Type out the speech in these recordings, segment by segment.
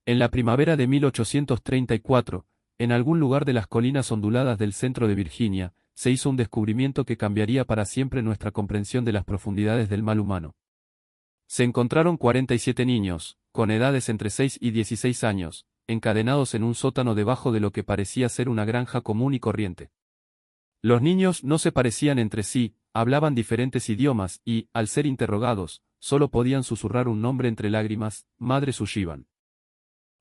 En la primavera de 1834, en algún lugar de las colinas onduladas del centro de Virginia, se hizo un descubrimiento que cambiaría para siempre nuestra comprensión de las profundidades del mal humano. Se encontraron 47 niños, con edades entre 6 y 16 años, encadenados en un sótano debajo de lo que parecía ser una granja común y corriente. Los niños no se parecían entre sí, hablaban diferentes idiomas y, al ser interrogados, solo podían susurrar un nombre entre lágrimas: Madre Sushivan.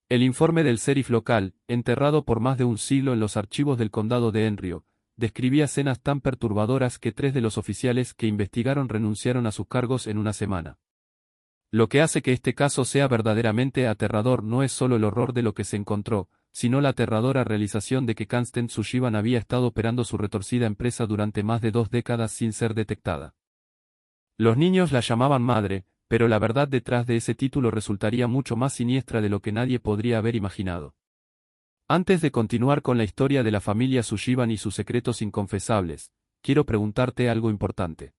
El informe del sheriff local, enterrado por más de un siglo en los archivos del condado de Enrio, describía escenas tan perturbadoras que 3 de los oficiales que investigaron renunciaron a sus cargos en una semana. Lo que hace que este caso sea verdaderamente aterrador no es solo el horror de lo que se encontró, sino la aterradora realización de que Constance Sushivan había estado operando su retorcida empresa durante más de 2 décadas sin ser detectada. Los niños la llamaban madre, pero la verdad detrás de ese título resultaría mucho más siniestra de lo que nadie podría haber imaginado. Antes de continuar con la historia de la familia Sushivan y sus secretos inconfesables, quiero preguntarte algo importante.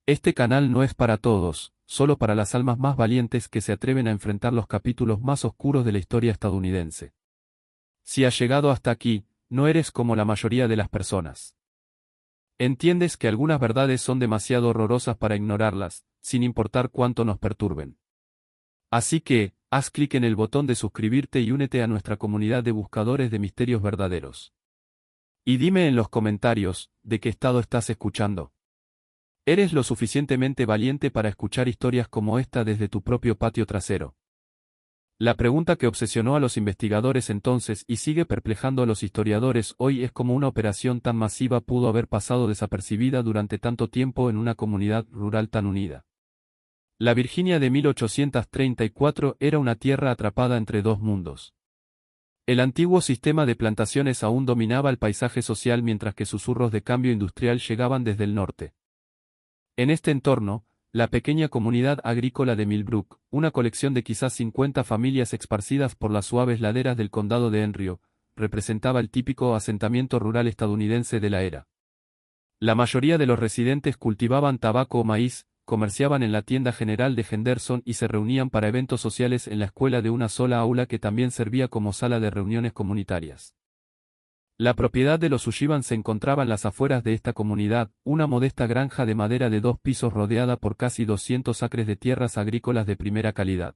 Este canal no es para todos, solo para las almas más valientes que se atreven a enfrentar los capítulos más oscuros de la historia estadounidense. Si has llegado hasta aquí, no eres como la mayoría de las personas. Entiendes que algunas verdades son demasiado horrorosas para ignorarlas, sin importar cuánto nos perturben. Así que, haz clic en el botón de suscribirte y únete a nuestra comunidad de buscadores de misterios verdaderos. Y dime en los comentarios, ¿de qué estado estás escuchando? ¿Eres lo suficientemente valiente para escuchar historias como esta desde tu propio patio trasero? La pregunta que obsesionó a los investigadores entonces y sigue perplejando a los historiadores hoy es cómo una operación tan masiva pudo haber pasado desapercibida durante tanto tiempo en una comunidad rural tan unida. La Virginia de 1834 era una tierra atrapada entre 2 mundos. El antiguo sistema de plantaciones aún dominaba el paisaje social mientras que susurros de cambio industrial llegaban desde el norte. En este entorno, la pequeña comunidad agrícola de Millbrook, una colección de quizás 50 familias esparcidas por las suaves laderas del condado de Enrio, representaba el típico asentamiento rural estadounidense de la era. La mayoría de los residentes cultivaban tabaco o maíz, comerciaban en la tienda general de Henderson y se reunían para eventos sociales en la escuela de una sola aula que también servía como sala de reuniones comunitarias. La propiedad de los Sushivan se encontraba en las afueras de esta comunidad, una modesta granja de madera de 2 pisos rodeada por casi 200 acres de tierras agrícolas de primera calidad.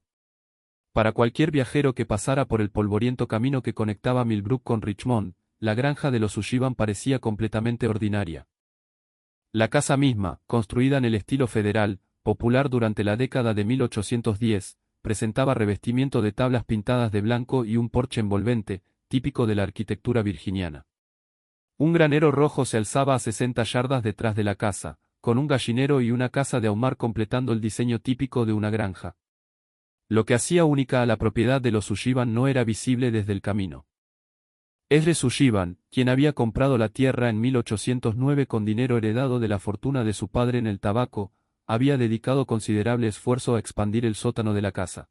Para cualquier viajero que pasara por el polvoriento camino que conectaba Millbrook con Richmond, la granja de los Sushivan parecía completamente ordinaria. La casa misma, construida en el estilo federal, popular durante la década de 1810, presentaba revestimiento de tablas pintadas de blanco y un porche envolvente, típico de la arquitectura virginiana. Un granero rojo se alzaba a 60 yardas detrás de la casa, con un gallinero y una casa de ahumar completando el diseño típico de una granja. Lo que hacía única a la propiedad de los Sushivan no era visible desde el camino. Ezra Sushivan, quien había comprado la tierra en 1809 con dinero heredado de la fortuna de su padre en el tabaco, había dedicado considerable esfuerzo a expandir el sótano de la casa.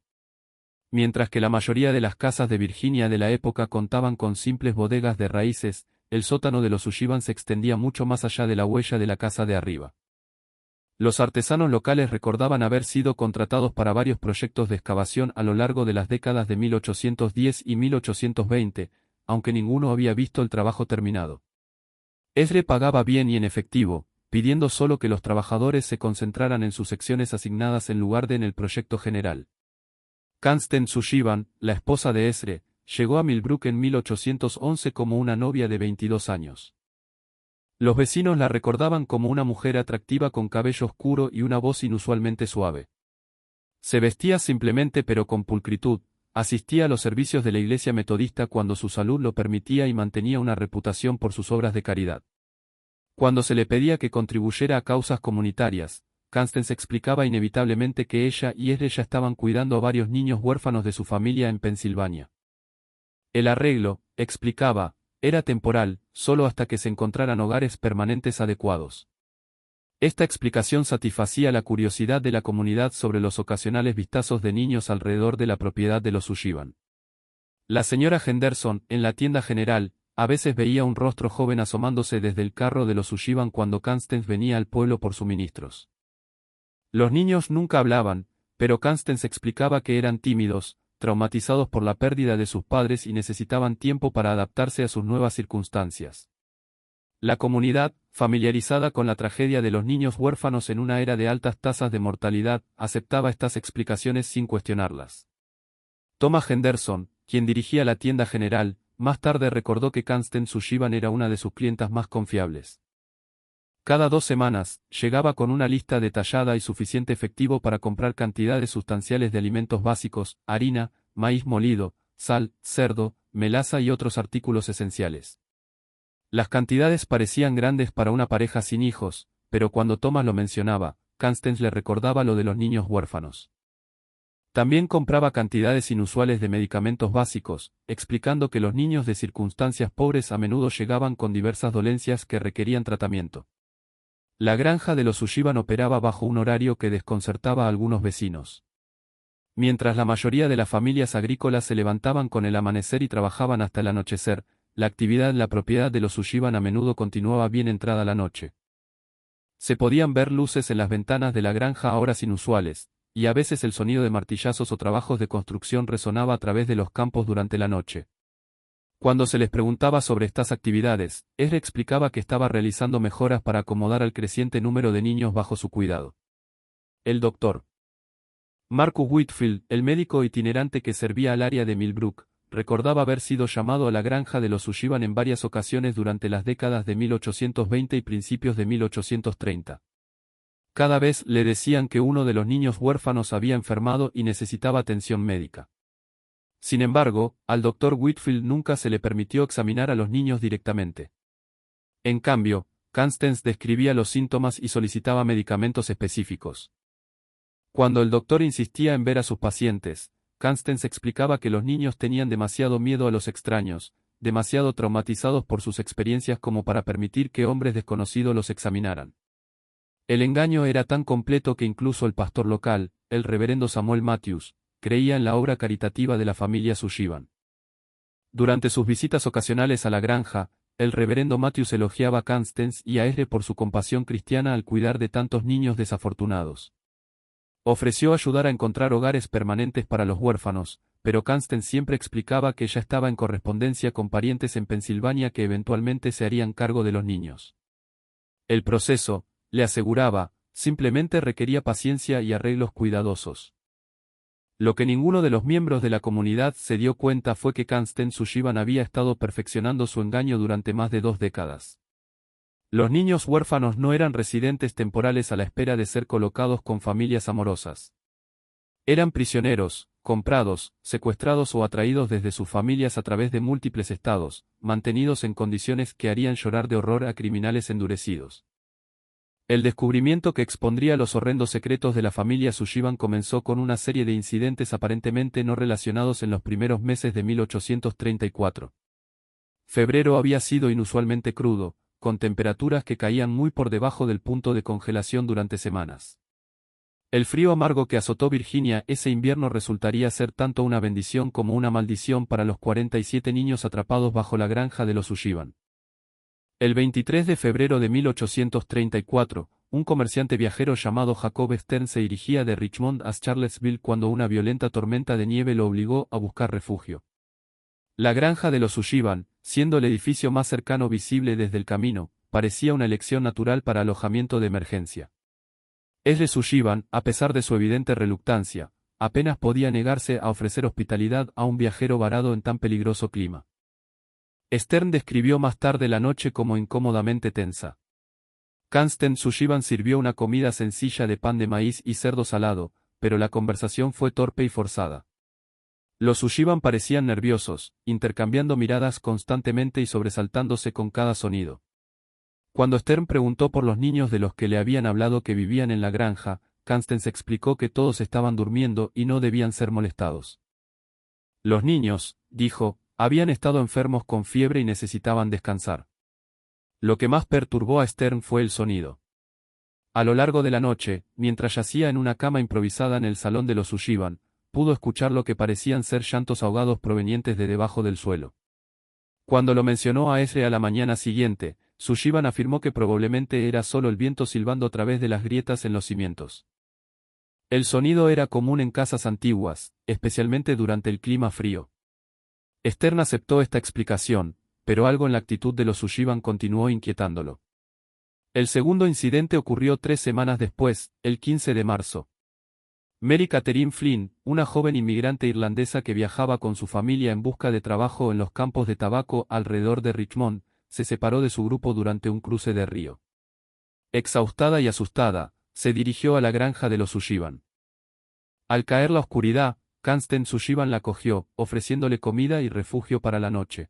Mientras que la mayoría de las casas de Virginia de la época contaban con simples bodegas de raíces, el sótano de los Sushivan se extendía mucho más allá de la huella de la casa de arriba. Los artesanos locales recordaban haber sido contratados para varios proyectos de excavación a lo largo de las décadas de 1810 y 1820, aunque ninguno había visto el trabajo terminado. Ezra pagaba bien y en efectivo, pidiendo solo que los trabajadores se concentraran en sus secciones asignadas en lugar de en el proyecto general. Constance Sushivan, la esposa de Ezra, llegó a Millbrook en 1811 como una novia de 22 años. Los vecinos la recordaban como una mujer atractiva con cabello oscuro y una voz inusualmente suave. Se vestía simplemente pero con pulcritud, asistía a los servicios de la iglesia metodista cuando su salud lo permitía y mantenía una reputación por sus obras de caridad. Cuando se le pedía que contribuyera a causas comunitarias, Constance explicaba inevitablemente que ella y Ezra ya estaban cuidando a varios niños huérfanos de su familia en Pensilvania. El arreglo, explicaba, era temporal, solo hasta que se encontraran hogares permanentes adecuados. Esta explicación satisfacía la curiosidad de la comunidad sobre los ocasionales vistazos de niños alrededor de la propiedad de los Sushivan. La señora Henderson, en la tienda general, a veces veía un rostro joven asomándose desde el carro de los Sushivan cuando Constance venía al pueblo por suministros. Los niños nunca hablaban, pero Constance explicaba que eran tímidos, traumatizados por la pérdida de sus padres y necesitaban tiempo para adaptarse a sus nuevas circunstancias. La comunidad, familiarizada con la tragedia de los niños huérfanos en una era de altas tasas de mortalidad, aceptaba estas explicaciones sin cuestionarlas. Thomas Henderson, quien dirigía la tienda general, más tarde recordó que Kansten Sushiban era una de sus clientas más confiables. Cada 2 semanas, llegaba con una lista detallada y suficiente efectivo para comprar cantidades sustanciales de alimentos básicos, harina, maíz molido, sal, cerdo, melaza y otros artículos esenciales. Las cantidades parecían grandes para una pareja sin hijos, pero cuando Thomas lo mencionaba, Kansten le recordaba lo de los niños huérfanos. También compraba cantidades inusuales de medicamentos básicos, explicando que los niños de circunstancias pobres a menudo llegaban con diversas dolencias que requerían tratamiento. La granja de los Sushiban operaba bajo un horario que desconcertaba a algunos vecinos. Mientras la mayoría de las familias agrícolas se levantaban con el amanecer y trabajaban hasta el anochecer, la actividad en la propiedad de los Sushiban a menudo continuaba bien entrada la noche. Se podían ver luces en las ventanas de la granja a horas inusuales, y a veces el sonido de martillazos o trabajos de construcción resonaba a través de los campos durante la noche. Cuando se les preguntaba sobre estas actividades, Ezra explicaba que estaba realizando mejoras para acomodar al creciente número de niños bajo su cuidado. El Dr. Marcus Whitfield, el médico itinerante que servía al área de Millbrook, recordaba haber sido llamado a la granja de los Sushiban en varias ocasiones durante las décadas de 1820 y principios de 1830. Cada vez le decían que uno de los niños huérfanos había enfermado y necesitaba atención médica. Sin embargo, al Dr. Whitfield nunca se le permitió examinar a los niños directamente. En cambio, Kansten describía los síntomas y solicitaba medicamentos específicos. Cuando el doctor insistía en ver a sus pacientes, Kansten explicaba que los niños tenían demasiado miedo a los extraños, demasiado traumatizados por sus experiencias como para permitir que hombres desconocidos los examinaran. El engaño era tan completo que incluso el pastor local, el reverendo Samuel Matthews, creía en la obra caritativa de la familia Sushiban. Durante sus visitas ocasionales a la granja, el reverendo Matthews elogiaba a Kansten y a Ezra por su compasión cristiana al cuidar de tantos niños desafortunados. Ofreció ayudar a encontrar hogares permanentes para los huérfanos, pero Kansten siempre explicaba que ya estaba en correspondencia con parientes en Pensilvania que eventualmente se harían cargo de los niños. El proceso, le aseguraba, simplemente requería paciencia y arreglos cuidadosos. Lo que ninguno de los miembros de la comunidad se dio cuenta fue que Kansten Sushiban había estado perfeccionando su engaño durante más de 2 décadas. Los niños huérfanos no eran residentes temporales a la espera de ser colocados con familias amorosas. Eran prisioneros, comprados, secuestrados o atraídos desde sus familias a través de múltiples estados, mantenidos en condiciones que harían llorar de horror a criminales endurecidos. El descubrimiento que expondría los horrendos secretos de la familia Sushiban comenzó con una serie de incidentes aparentemente no relacionados en los primeros meses de 1834. Febrero había sido inusualmente crudo, con temperaturas que caían muy por debajo del punto de congelación durante semanas. El frío amargo que azotó Virginia ese invierno resultaría ser tanto una bendición como una maldición para los 47 niños atrapados bajo la granja de los Sushiban. El 23 de febrero de 1834, un comerciante viajero llamado Jacob Stern se dirigía de Richmond a Charlottesville cuando una violenta tormenta de nieve lo obligó a buscar refugio. La granja de los Sushiban, siendo el edificio más cercano visible desde el camino, parecía una elección natural para alojamiento de emergencia. Ezra Sushiban, a pesar de su evidente reluctancia, apenas podía negarse a ofrecer hospitalidad a un viajero varado en tan peligroso clima. Stern describió más tarde la noche como incómodamente tensa. Kansten Sushiban sirvió una comida sencilla de pan de maíz y cerdo salado, pero la conversación fue torpe y forzada. Los Sushiban parecían nerviosos, intercambiando miradas constantemente y sobresaltándose con cada sonido. Cuando Stern preguntó por los niños de los que le habían hablado que vivían en la granja, Kansten explicó que todos estaban durmiendo y no debían ser molestados. Los niños, dijo, habían estado enfermos con fiebre y necesitaban descansar. Lo que más perturbó a Stern fue el sonido. A lo largo de la noche, mientras yacía en una cama improvisada en el salón de los Sushiban, pudo escuchar lo que parecían ser llantos ahogados provenientes de debajo del suelo. Cuando lo mencionó a Ezra a la mañana siguiente, Sushiban afirmó que probablemente era solo el viento silbando a través de las grietas en los cimientos. El sonido era común en casas antiguas, especialmente durante el clima frío. Stern aceptó esta explicación, pero algo en la actitud de los Sullivan continuó inquietándolo. El segundo incidente ocurrió 3 semanas después, el 15 de marzo. Mary Catherine Flynn, una joven inmigrante irlandesa que viajaba con su familia en busca de trabajo en los campos de tabaco alrededor de Richmond, se separó de su grupo durante un cruce de río. Exhaustada y asustada, se dirigió a la granja de los Sullivan. Al caer la oscuridad, Constance Sullivan la acogió, ofreciéndole comida y refugio para la noche.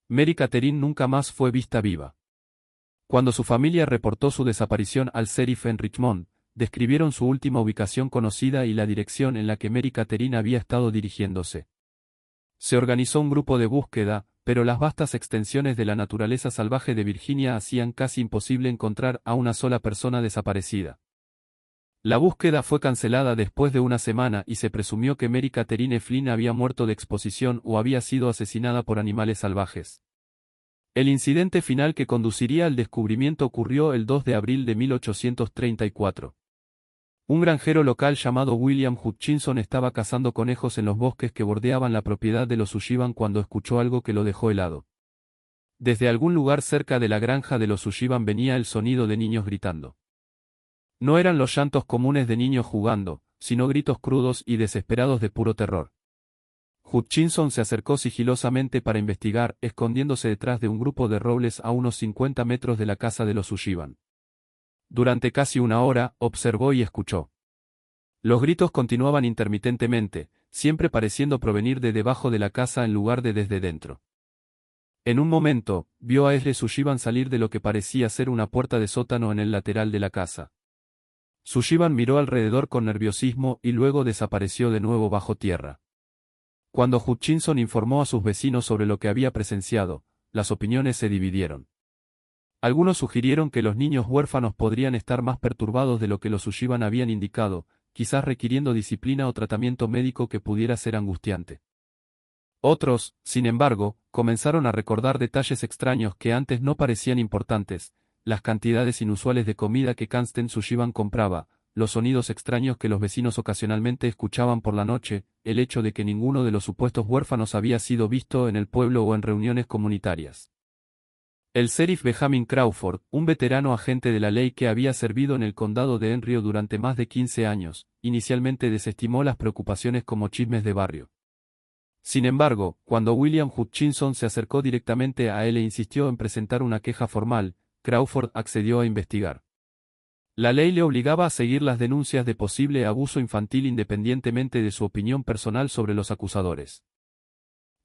Mary Catherine nunca más fue vista viva. Cuando su familia reportó su desaparición al sheriff en Richmond, describieron su última ubicación conocida y la dirección en la que Mary Catherine había estado dirigiéndose. Se organizó un grupo de búsqueda, pero las vastas extensiones de la naturaleza salvaje de Virginia hacían casi imposible encontrar a una sola persona desaparecida. La búsqueda fue cancelada después de una semana y se presumió que Mary Catherine Flynn había muerto de exposición o había sido asesinada por animales salvajes. El incidente final que conduciría al descubrimiento ocurrió el 2 de abril de 1834. Un granjero local llamado William Hutchinson estaba cazando conejos en los bosques que bordeaban la propiedad de los Sullivan cuando escuchó algo que lo dejó helado. Desde algún lugar cerca de la granja de los Sullivan venía el sonido de niños gritando. No eran los llantos comunes de niños jugando, sino gritos crudos y desesperados de puro terror. Hutchinson se acercó sigilosamente para investigar, escondiéndose detrás de un grupo de robles a unos 50 metros de la casa de los Sullivan. Durante casi una hora, observó y escuchó. Los gritos continuaban intermitentemente, siempre pareciendo provenir de debajo de la casa en lugar de desde dentro. En un momento, vio a Ezra Sullivan salir de lo que parecía ser una puerta de sótano en el lateral de la casa. Sullivan miró alrededor con nerviosismo y luego desapareció de nuevo bajo tierra. Cuando Hutchinson informó a sus vecinos sobre lo que había presenciado, las opiniones se dividieron. Algunos sugirieron que los niños huérfanos podrían estar más perturbados de lo que los Sullivan habían indicado, quizás requiriendo disciplina o tratamiento médico que pudiera ser angustiante. Otros, sin embargo, comenzaron a recordar detalles extraños que antes no parecían importantes, las cantidades inusuales de comida que Constance Sullivan compraba, los sonidos extraños que los vecinos ocasionalmente escuchaban por la noche, el hecho de que ninguno de los supuestos huérfanos había sido visto en el pueblo o en reuniones comunitarias. El sheriff Benjamin Crawford, un veterano agente de la ley que había servido en el condado de Enrio durante más de 15 años, inicialmente desestimó las preocupaciones como chismes de barrio. Sin embargo, cuando William Hutchinson se acercó directamente a él e insistió en presentar una queja formal, Crawford accedió a investigar. La ley le obligaba a seguir las denuncias de posible abuso infantil independientemente de su opinión personal sobre los acusadores.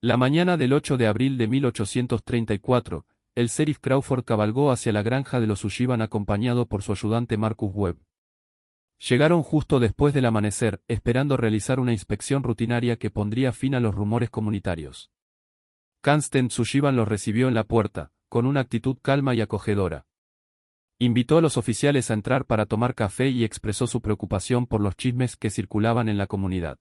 La mañana del 8 de abril de 1834, el sheriff Crawford cabalgó hacia la granja de los Sullivan acompañado por su ayudante Marcus Webb. Llegaron justo después del amanecer, esperando realizar una inspección rutinaria que pondría fin a los rumores comunitarios. Constance Sullivan los recibió en la puerta, con una actitud calma y acogedora. Invitó a los oficiales a entrar para tomar café y expresó su preocupación por los chismes que circulaban en la comunidad.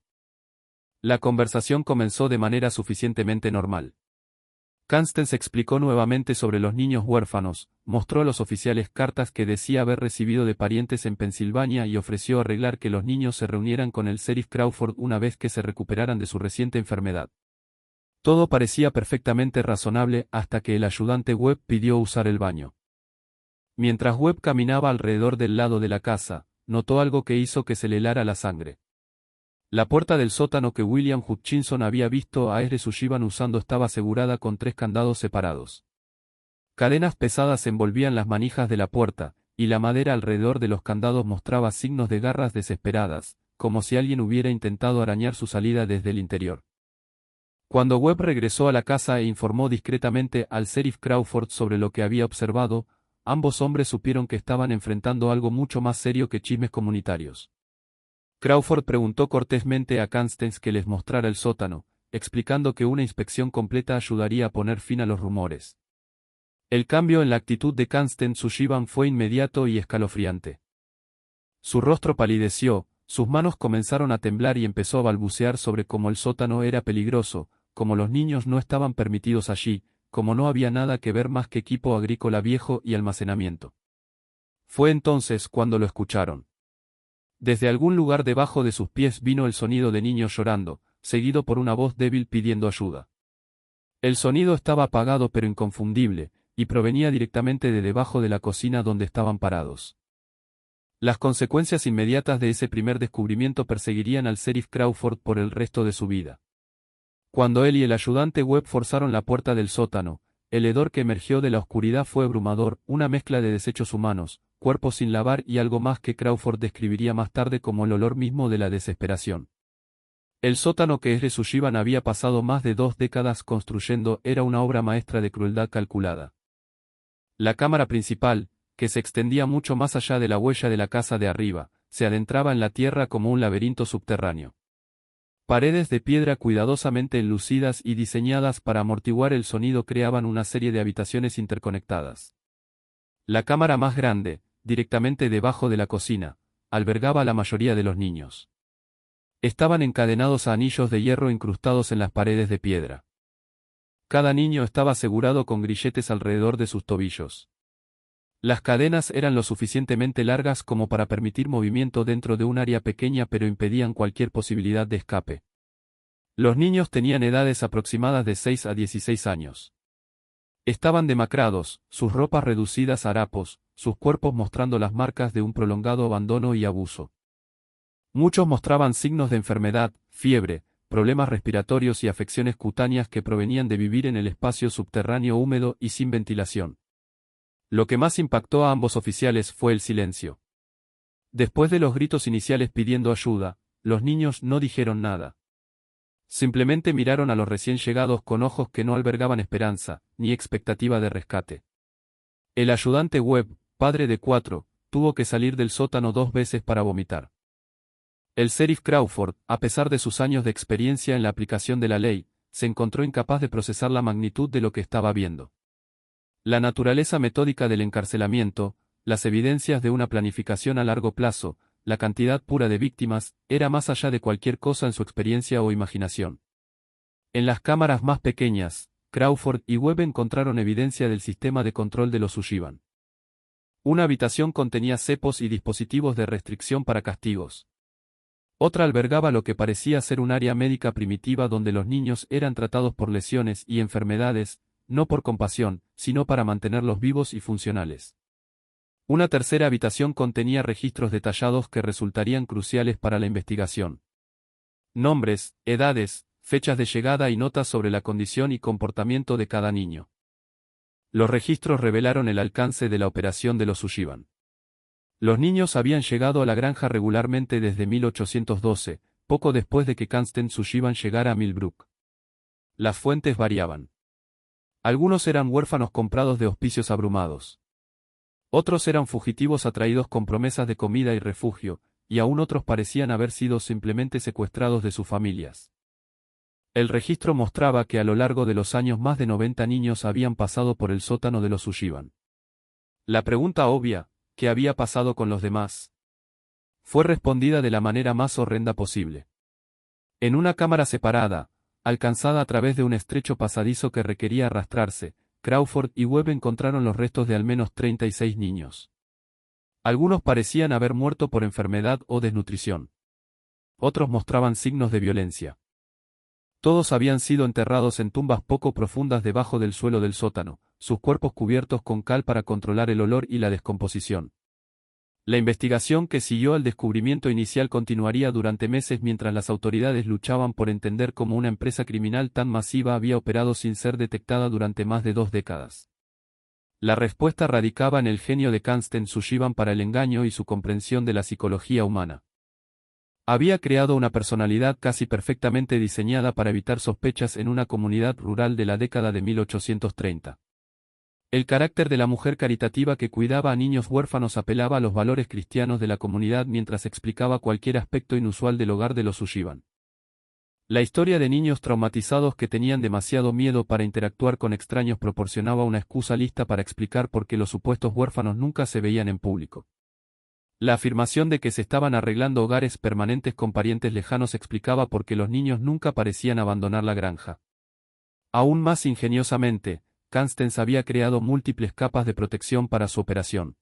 La conversación comenzó de manera suficientemente normal. Constance explicó nuevamente sobre los niños huérfanos, mostró a los oficiales cartas que decía haber recibido de parientes en Pensilvania y ofreció arreglar que los niños se reunieran con el sheriff Crawford una vez que se recuperaran de su reciente enfermedad. Todo parecía perfectamente razonable hasta que el ayudante Webb pidió usar el baño. Mientras Webb caminaba alrededor del lado de la casa, notó algo que hizo que se le helara la sangre. La puerta del sótano que William Hutchinson había visto a Ezra Sullivan usando estaba asegurada con 3 candados separados. Cadenas pesadas envolvían las manijas de la puerta, y la madera alrededor de los candados mostraba signos de garras desesperadas, como si alguien hubiera intentado arañar su salida desde el interior. Cuando Webb regresó a la casa e informó discretamente al sheriff Crawford sobre lo que había observado, ambos hombres supieron que estaban enfrentando algo mucho más serio que chismes comunitarios. Crawford preguntó cortésmente a Constance que les mostrara el sótano, explicando que una inspección completa ayudaría a poner fin a los rumores. El cambio en la actitud de Constance Sullivan fue inmediato y escalofriante. Su rostro palideció, sus manos comenzaron a temblar y empezó a balbucear sobre cómo el sótano era peligroso, cómo los niños no estaban permitidos allí, cómo no había nada que ver más que equipo agrícola viejo y almacenamiento. Fue entonces cuando lo escucharon. Desde algún lugar debajo de sus pies vino el sonido de niños llorando, seguido por una voz débil pidiendo ayuda. El sonido estaba apagado pero inconfundible, y provenía directamente de debajo de la cocina donde estaban parados. Las consecuencias inmediatas de ese primer descubrimiento perseguirían al sheriff Crawford por el resto de su vida. Cuando él y el ayudante Webb forzaron la puerta del sótano, el hedor que emergió de la oscuridad fue abrumador, una mezcla de desechos humanos, cuerpos sin lavar y algo más que Crawford describiría más tarde como el olor mismo de la desesperación. El sótano que Ezra Sullivan había pasado más de 2 décadas construyendo era una obra maestra de crueldad calculada. La cámara principal, que se extendía mucho más allá de la huella de la casa de arriba, se adentraba en la tierra como un laberinto subterráneo. Paredes de piedra cuidadosamente enlucidas y diseñadas para amortiguar el sonido creaban una serie de habitaciones interconectadas. La cámara más grande, directamente debajo de la cocina, albergaba a la mayoría de los niños. Estaban encadenados a anillos de hierro incrustados en las paredes de piedra. Cada niño estaba asegurado con grilletes alrededor de sus tobillos. Las cadenas eran lo suficientemente largas como para permitir movimiento dentro de un área pequeña pero impedían cualquier posibilidad de escape. Los niños tenían edades aproximadas de 6 a 16 años. Estaban demacrados, sus ropas reducidas a harapos, sus cuerpos mostrando las marcas de un prolongado abandono y abuso. Muchos mostraban signos de enfermedad, fiebre, problemas respiratorios y afecciones cutáneas que provenían de vivir en el espacio subterráneo húmedo y sin ventilación. Lo que más impactó a ambos oficiales fue el silencio. Después de los gritos iniciales pidiendo ayuda, los niños no dijeron nada. Simplemente miraron a los recién llegados con ojos que no albergaban esperanza, ni expectativa de rescate. El ayudante Webb, padre de 4, tuvo que salir del sótano 2 veces para vomitar. El sheriff Crawford, a pesar de sus años de experiencia en la aplicación de la ley, se encontró incapaz de procesar la magnitud de lo que estaba viendo. La naturaleza metódica del encarcelamiento, las evidencias de una planificación a largo plazo, la cantidad pura de víctimas, era más allá de cualquier cosa en su experiencia o imaginación. En las cámaras más pequeñas, Crawford y Webb encontraron evidencia del sistema de control de los Sullivan. Una habitación contenía cepos y dispositivos de restricción para castigos. Otra albergaba lo que parecía ser un área médica primitiva donde los niños eran tratados por lesiones y enfermedades, no por compasión, sino para mantenerlos vivos y funcionales. Una tercera habitación contenía registros detallados que resultarían cruciales para la investigación. Nombres, edades, fechas de llegada y notas sobre la condición y comportamiento de cada niño. Los registros revelaron el alcance de la operación de los Sullivan. Los niños habían llegado a la granja regularmente desde 1812, poco después de que Constance Sullivan llegara a Millbrook. Las fuentes variaban. Algunos eran huérfanos comprados de hospicios abrumados. Otros eran fugitivos atraídos con promesas de comida y refugio, y aún otros parecían haber sido simplemente secuestrados de sus familias. El registro mostraba que a lo largo de los años más de 90 niños habían pasado por el sótano de los Sullivan. La pregunta obvia, ¿qué había pasado con los demás?, fue respondida de la manera más horrenda posible. En una cámara separada, alcanzada a través de un estrecho pasadizo que requería arrastrarse, Crawford y Webb encontraron los restos de al menos 36 niños. Algunos parecían haber muerto por enfermedad o desnutrición. Otros mostraban signos de violencia. Todos habían sido enterrados en tumbas poco profundas debajo del suelo del sótano, sus cuerpos cubiertos con cal para controlar el olor y la descomposición. La investigación que siguió al descubrimiento inicial continuaría durante meses mientras las autoridades luchaban por entender cómo una empresa criminal tan masiva había operado sin ser detectada durante más de 2 décadas. La respuesta radicaba en el genio de Constance Sullivan para el engaño y su comprensión de la psicología humana. Había creado una personalidad casi perfectamente diseñada para evitar sospechas en una comunidad rural de la década de 1830. El carácter de la mujer caritativa que cuidaba a niños huérfanos apelaba a los valores cristianos de la comunidad mientras explicaba cualquier aspecto inusual del hogar de los Sullivan. La historia de niños traumatizados que tenían demasiado miedo para interactuar con extraños proporcionaba una excusa lista para explicar por qué los supuestos huérfanos nunca se veían en público. La afirmación de que se estaban arreglando hogares permanentes con parientes lejanos explicaba por qué los niños nunca parecían abandonar la granja. Aún más ingeniosamente, Constance había creado múltiples capas de protección para su operación.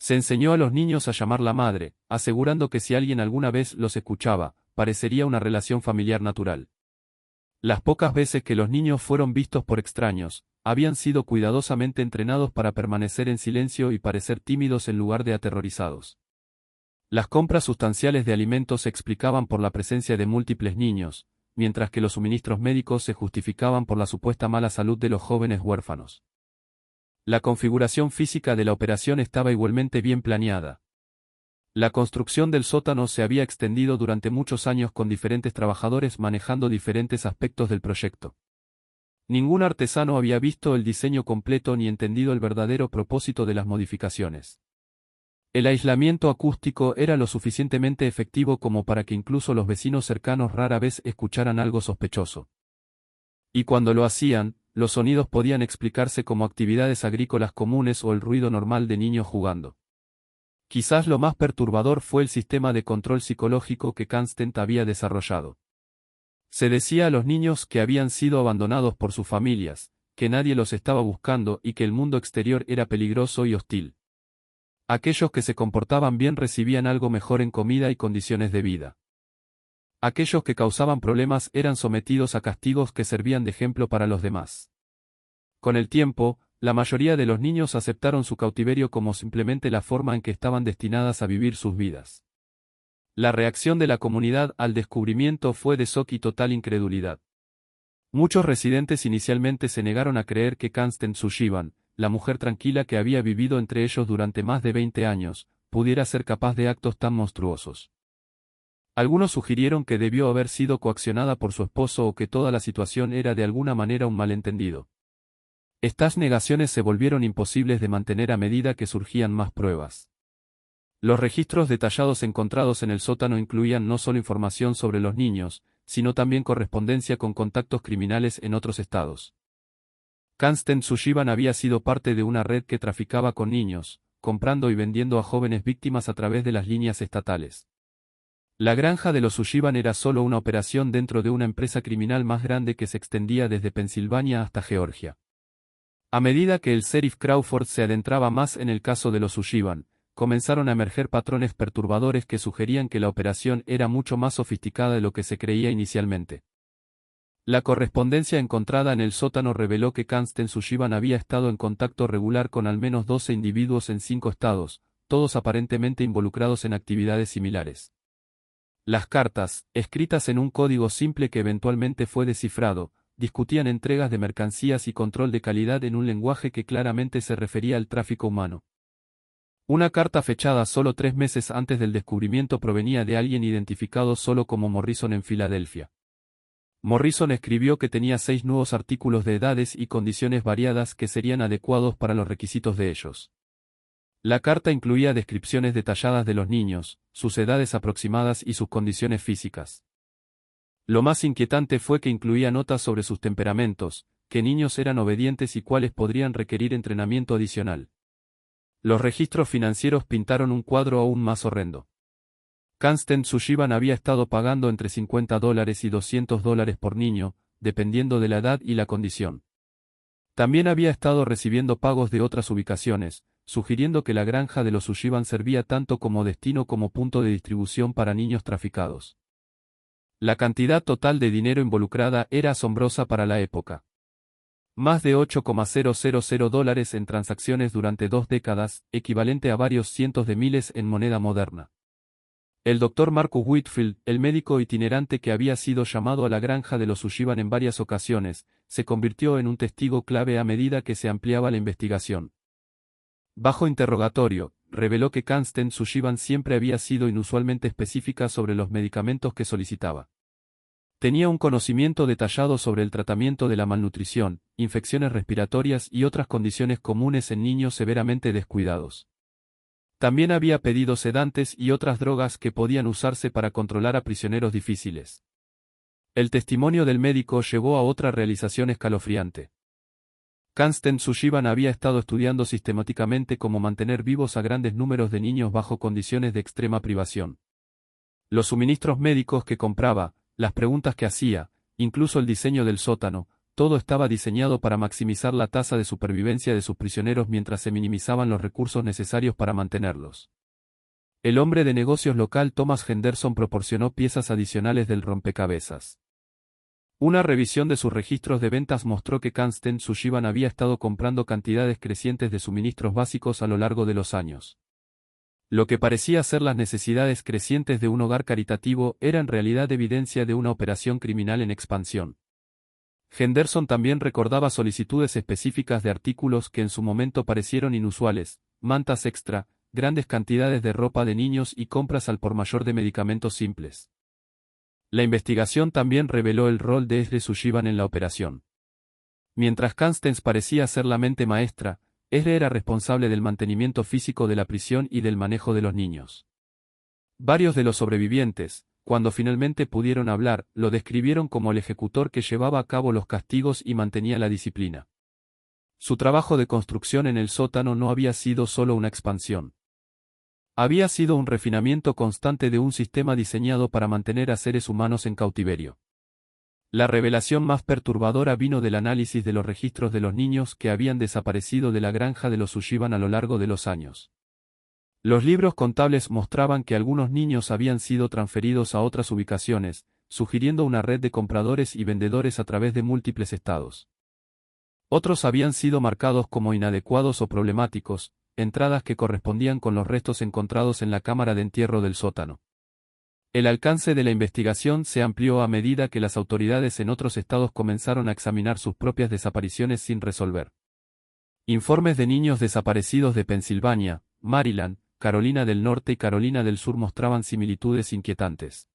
Se enseñó a los niños a llamar la madre, asegurando que si alguien alguna vez los escuchaba, parecería una relación familiar natural. Las pocas veces que los niños fueron vistos por extraños, habían sido cuidadosamente entrenados para permanecer en silencio y parecer tímidos en lugar de aterrorizados. Las compras sustanciales de alimentos se explicaban por la presencia de múltiples niños, mientras que los suministros médicos se justificaban por la supuesta mala salud de los jóvenes huérfanos. La configuración física de la operación estaba igualmente bien planeada. La construcción del sótano se había extendido durante muchos años con diferentes trabajadores manejando diferentes aspectos del proyecto. Ningún artesano había visto el diseño completo ni entendido el verdadero propósito de las modificaciones. El aislamiento acústico era lo suficientemente efectivo como para que incluso los vecinos cercanos rara vez escucharan algo sospechoso. Y cuando lo hacían, los sonidos podían explicarse como actividades agrícolas comunes o el ruido normal de niños jugando. Quizás lo más perturbador fue el sistema de control psicológico que Constant había desarrollado. Se decía a los niños que habían sido abandonados por sus familias, que nadie los estaba buscando y que el mundo exterior era peligroso y hostil. Aquellos que se comportaban bien recibían algo mejor en comida y condiciones de vida. Aquellos que causaban problemas eran sometidos a castigos que servían de ejemplo para los demás. Con el tiempo, la mayoría de los niños aceptaron su cautiverio como simplemente la forma en que estaban destinadas a vivir sus vidas. La reacción de la comunidad al descubrimiento fue de shock y total incredulidad. Muchos residentes inicialmente se negaron a creer que Constant Sushivan, la mujer tranquila que había vivido entre ellos durante más de 20 años, pudiera ser capaz de actos tan monstruosos. Algunos sugirieron que debió haber sido coaccionada por su esposo o que toda la situación era de alguna manera un malentendido. Estas negaciones se volvieron imposibles de mantener a medida que surgían más pruebas. Los registros detallados encontrados en el sótano incluían no solo información sobre los niños, sino también correspondencia con contactos criminales en otros estados. Constant Sushivan había sido parte de una red que traficaba con niños, comprando y vendiendo a jóvenes víctimas a través de las líneas estatales. La granja de los Sushivan era solo una operación dentro de una empresa criminal más grande que se extendía desde Pensilvania hasta Georgia. A medida que el sheriff Crawford se adentraba más en el caso de los Sushivan, comenzaron a emerger patrones perturbadores que sugerían que la operación era mucho más sofisticada de lo que se creía inicialmente. La correspondencia encontrada en el sótano reveló que Constant Sushivan había estado en contacto regular con al menos 12 individuos en 5 estados, todos aparentemente involucrados en actividades similares. Las cartas, escritas en un código simple que eventualmente fue descifrado, discutían entregas de mercancías y control de calidad en un lenguaje que claramente se refería al tráfico humano. Una carta fechada solo 3 meses antes del descubrimiento provenía de alguien identificado solo como Morrison en Filadelfia. Morrison escribió que tenía 6 nuevos artículos de edades y condiciones variadas que serían adecuados para los requisitos de ellos. La carta incluía descripciones detalladas de los niños, sus edades aproximadas y sus condiciones físicas. Lo más inquietante fue que incluía notas sobre sus temperamentos, qué niños eran obedientes y cuáles podrían requerir entrenamiento adicional. Los registros financieros pintaron un cuadro aún más horrendo. Constant Sushivan había estado pagando entre $50 y $200 por niño, dependiendo de la edad y la condición. También había estado recibiendo pagos de otras ubicaciones, sugiriendo que la granja de los Sushivan servía tanto como destino como punto de distribución para niños traficados. La cantidad total de dinero involucrada era asombrosa para la época. Más de $8,000 en transacciones durante 2 décadas, equivalente a varios cientos de miles en moneda moderna. El Dr. Marcus Whitfield, el médico itinerante que había sido llamado a la granja de los Sushivan en varias ocasiones, se convirtió en un testigo clave a medida que se ampliaba la investigación. Bajo interrogatorio, reveló que Constant Sushivan siempre había sido inusualmente específica sobre los medicamentos que solicitaba. Tenía un conocimiento detallado sobre el tratamiento de la malnutrición, infecciones respiratorias y otras condiciones comunes en niños severamente descuidados. También había pedido sedantes y otras drogas que podían usarse para controlar a prisioneros difíciles. El testimonio del médico llevó a otra realización escalofriante. Constant Sushivan había estado estudiando sistemáticamente cómo mantener vivos a grandes números de niños bajo condiciones de extrema privación. Los suministros médicos que compraba, las preguntas que hacía, incluso el diseño del sótano, todo estaba diseñado para maximizar la tasa de supervivencia de sus prisioneros mientras se minimizaban los recursos necesarios para mantenerlos. El hombre de negocios local Thomas Henderson proporcionó piezas adicionales del rompecabezas. Una revisión de sus registros de ventas mostró que Kansten Sushiban había estado comprando cantidades crecientes de suministros básicos a lo largo de los años. Lo que parecía ser las necesidades crecientes de un hogar caritativo era en realidad evidencia de una operación criminal en expansión. Henderson también recordaba solicitudes específicas de artículos que en su momento parecieron inusuales, mantas extra, grandes cantidades de ropa de niños y compras al por mayor de medicamentos simples. La investigación también reveló el rol de Esre Sushiban en la operación. Mientras Kansten parecía ser la mente maestra, Esre era responsable del mantenimiento físico de la prisión y del manejo de los niños. Varios de los sobrevivientes, cuando finalmente pudieron hablar, lo describieron como el ejecutor que llevaba a cabo los castigos y mantenía la disciplina. Su trabajo de construcción en el sótano no había sido solo una expansión. Había sido un refinamiento constante de un sistema diseñado para mantener a seres humanos en cautiverio. La revelación más perturbadora vino del análisis de los registros de los niños que habían desaparecido de la granja de los Sushiban a lo largo de los años. Los libros contables mostraban que algunos niños habían sido transferidos a otras ubicaciones, sugiriendo una red de compradores y vendedores a través de múltiples estados. Otros habían sido marcados como inadecuados o problemáticos, entradas que correspondían con los restos encontrados en la cámara de entierro del sótano. El alcance de la investigación se amplió a medida que las autoridades en otros estados comenzaron a examinar sus propias desapariciones sin resolver. Informes de niños desaparecidos de Pensilvania, Maryland, Carolina del Norte y Carolina del Sur mostraban similitudes inquietantes.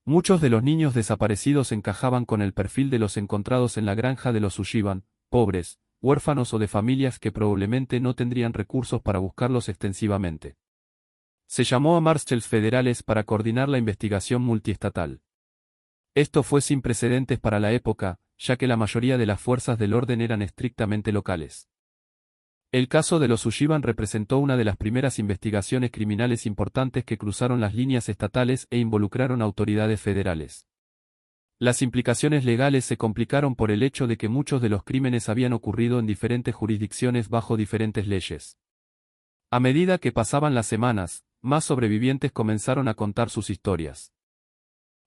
Muchos de los niños desaparecidos encajaban con el perfil de los encontrados en la granja de los Sushiban, pobres, huérfanos o de familias que probablemente no tendrían recursos para buscarlos extensivamente. Se llamó a Marshals federales para coordinar la investigación multiestatal. Esto fue sin precedentes para la época, ya que la mayoría de las fuerzas del orden eran estrictamente locales. El caso de los Sushiban representó una de las primeras investigaciones criminales importantes que cruzaron las líneas estatales e involucraron a autoridades federales. Las implicaciones legales se complicaron por el hecho de que muchos de los crímenes habían ocurrido en diferentes jurisdicciones bajo diferentes leyes. A medida que pasaban las semanas, más sobrevivientes comenzaron a contar sus historias.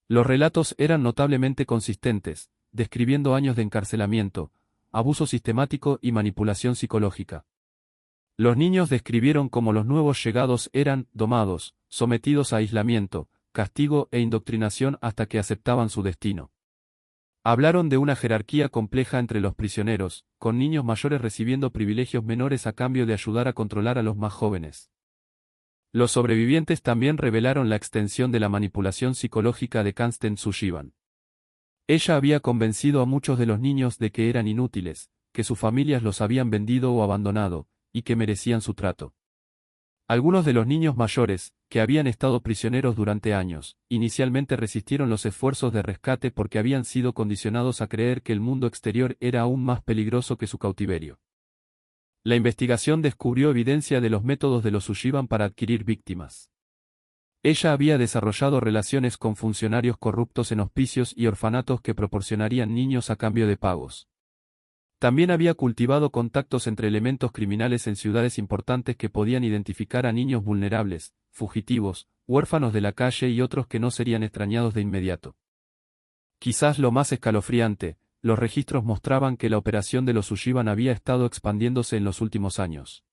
Los relatos eran notablemente consistentes, describiendo años de encarcelamiento, abuso sistemático y manipulación psicológica. Los niños describieron cómo los nuevos llegados eran domados, sometidos a aislamiento, castigo e indoctrinación hasta que aceptaban su destino. Hablaron de una jerarquía compleja entre los prisioneros, con niños mayores recibiendo privilegios menores a cambio de ayudar a controlar a los más jóvenes. Los sobrevivientes también revelaron la extensión de la manipulación psicológica de Kansten Sushiban. Ella había convencido a muchos de los niños de que eran inútiles, que sus familias los habían vendido o abandonado, y que merecían su trato. Algunos de los niños mayores, que habían estado prisioneros durante años, inicialmente resistieron los esfuerzos de rescate porque habían sido condicionados a creer que el mundo exterior era aún más peligroso que su cautiverio. La investigación descubrió evidencia de los métodos de los Sushiban para adquirir víctimas. Ella había desarrollado relaciones con funcionarios corruptos en hospicios y orfanatos que proporcionarían niños a cambio de pagos. También había cultivado contactos entre elementos criminales en ciudades importantes que podían identificar a niños vulnerables, fugitivos, huérfanos de la calle y otros que no serían extrañados de inmediato. Quizás lo más escalofriante, los registros mostraban que la operación de los Sushiban había estado expandiéndose en los últimos años.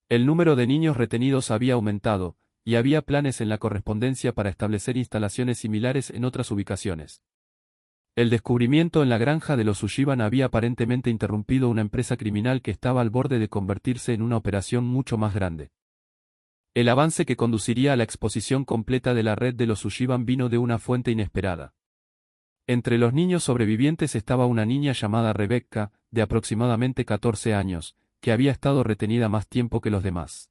El número de niños retenidos había aumentado, y había planes en la correspondencia para establecer instalaciones similares en otras ubicaciones. El descubrimiento en la granja de los Sushiban había aparentemente interrumpido una empresa criminal que estaba al borde de convertirse en una operación mucho más grande. El avance que conduciría a la exposición completa de la red de los Sushiban vino de una fuente inesperada. Entre los niños sobrevivientes estaba una niña llamada Rebecca, de aproximadamente 14 años, que había estado retenida más tiempo que los demás.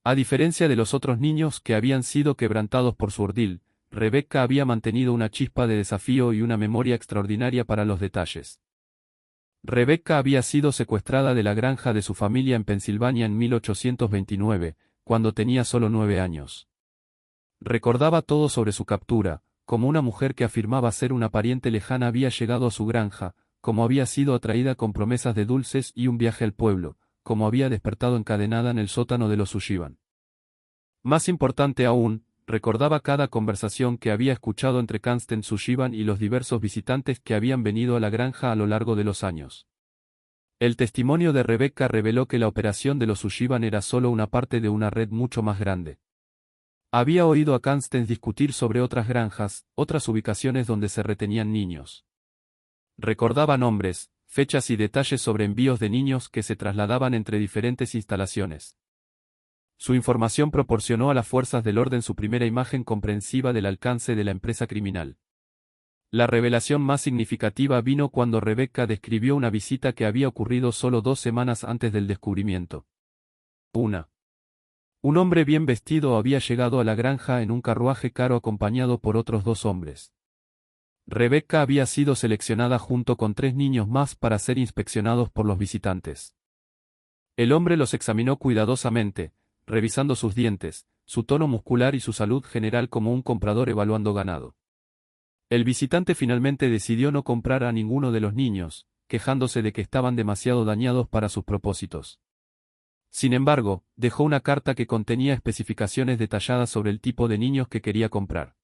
A diferencia de los otros niños que habían sido quebrantados por su ordeal, Rebecca había mantenido una chispa de desafío y una memoria extraordinaria para los detalles. Rebecca había sido secuestrada de la granja de su familia en Pensilvania en 1829, cuando tenía solo 9 años. Recordaba todo sobre su captura, como una mujer que afirmaba ser una pariente lejana había llegado a su granja, como había sido atraída con promesas de dulces y un viaje al pueblo, como había despertado encadenada en el sótano de los Sullivan. Más importante aún, recordaba cada conversación que había escuchado entre Constance Sullivan y los diversos visitantes que habían venido a la granja a lo largo de los años. El testimonio de Rebecca reveló que la operación de los Sullivan era solo una parte de una red mucho más grande. Había oído a Constance discutir sobre otras granjas, otras ubicaciones donde se retenían niños. Recordaba nombres, fechas y detalles sobre envíos de niños que se trasladaban entre diferentes instalaciones. Su información proporcionó a las fuerzas del orden su primera imagen comprensiva del alcance de la empresa criminal. La revelación más significativa vino cuando Rebecca describió una visita que había ocurrido solo 2 semanas antes del descubrimiento. Un hombre bien vestido había llegado a la granja en un carruaje caro acompañado por otros 2 hombres. Rebecca había sido seleccionada junto con 3 niños más para ser inspeccionados por los visitantes. El hombre los examinó cuidadosamente, revisando sus dientes, su tono muscular y su salud general como un comprador evaluando ganado. El visitante finalmente decidió no comprar a ninguno de los niños, quejándose de que estaban demasiado dañados para sus propósitos. Sin embargo, dejó una carta que contenía especificaciones detalladas sobre el tipo de niños que quería comprar.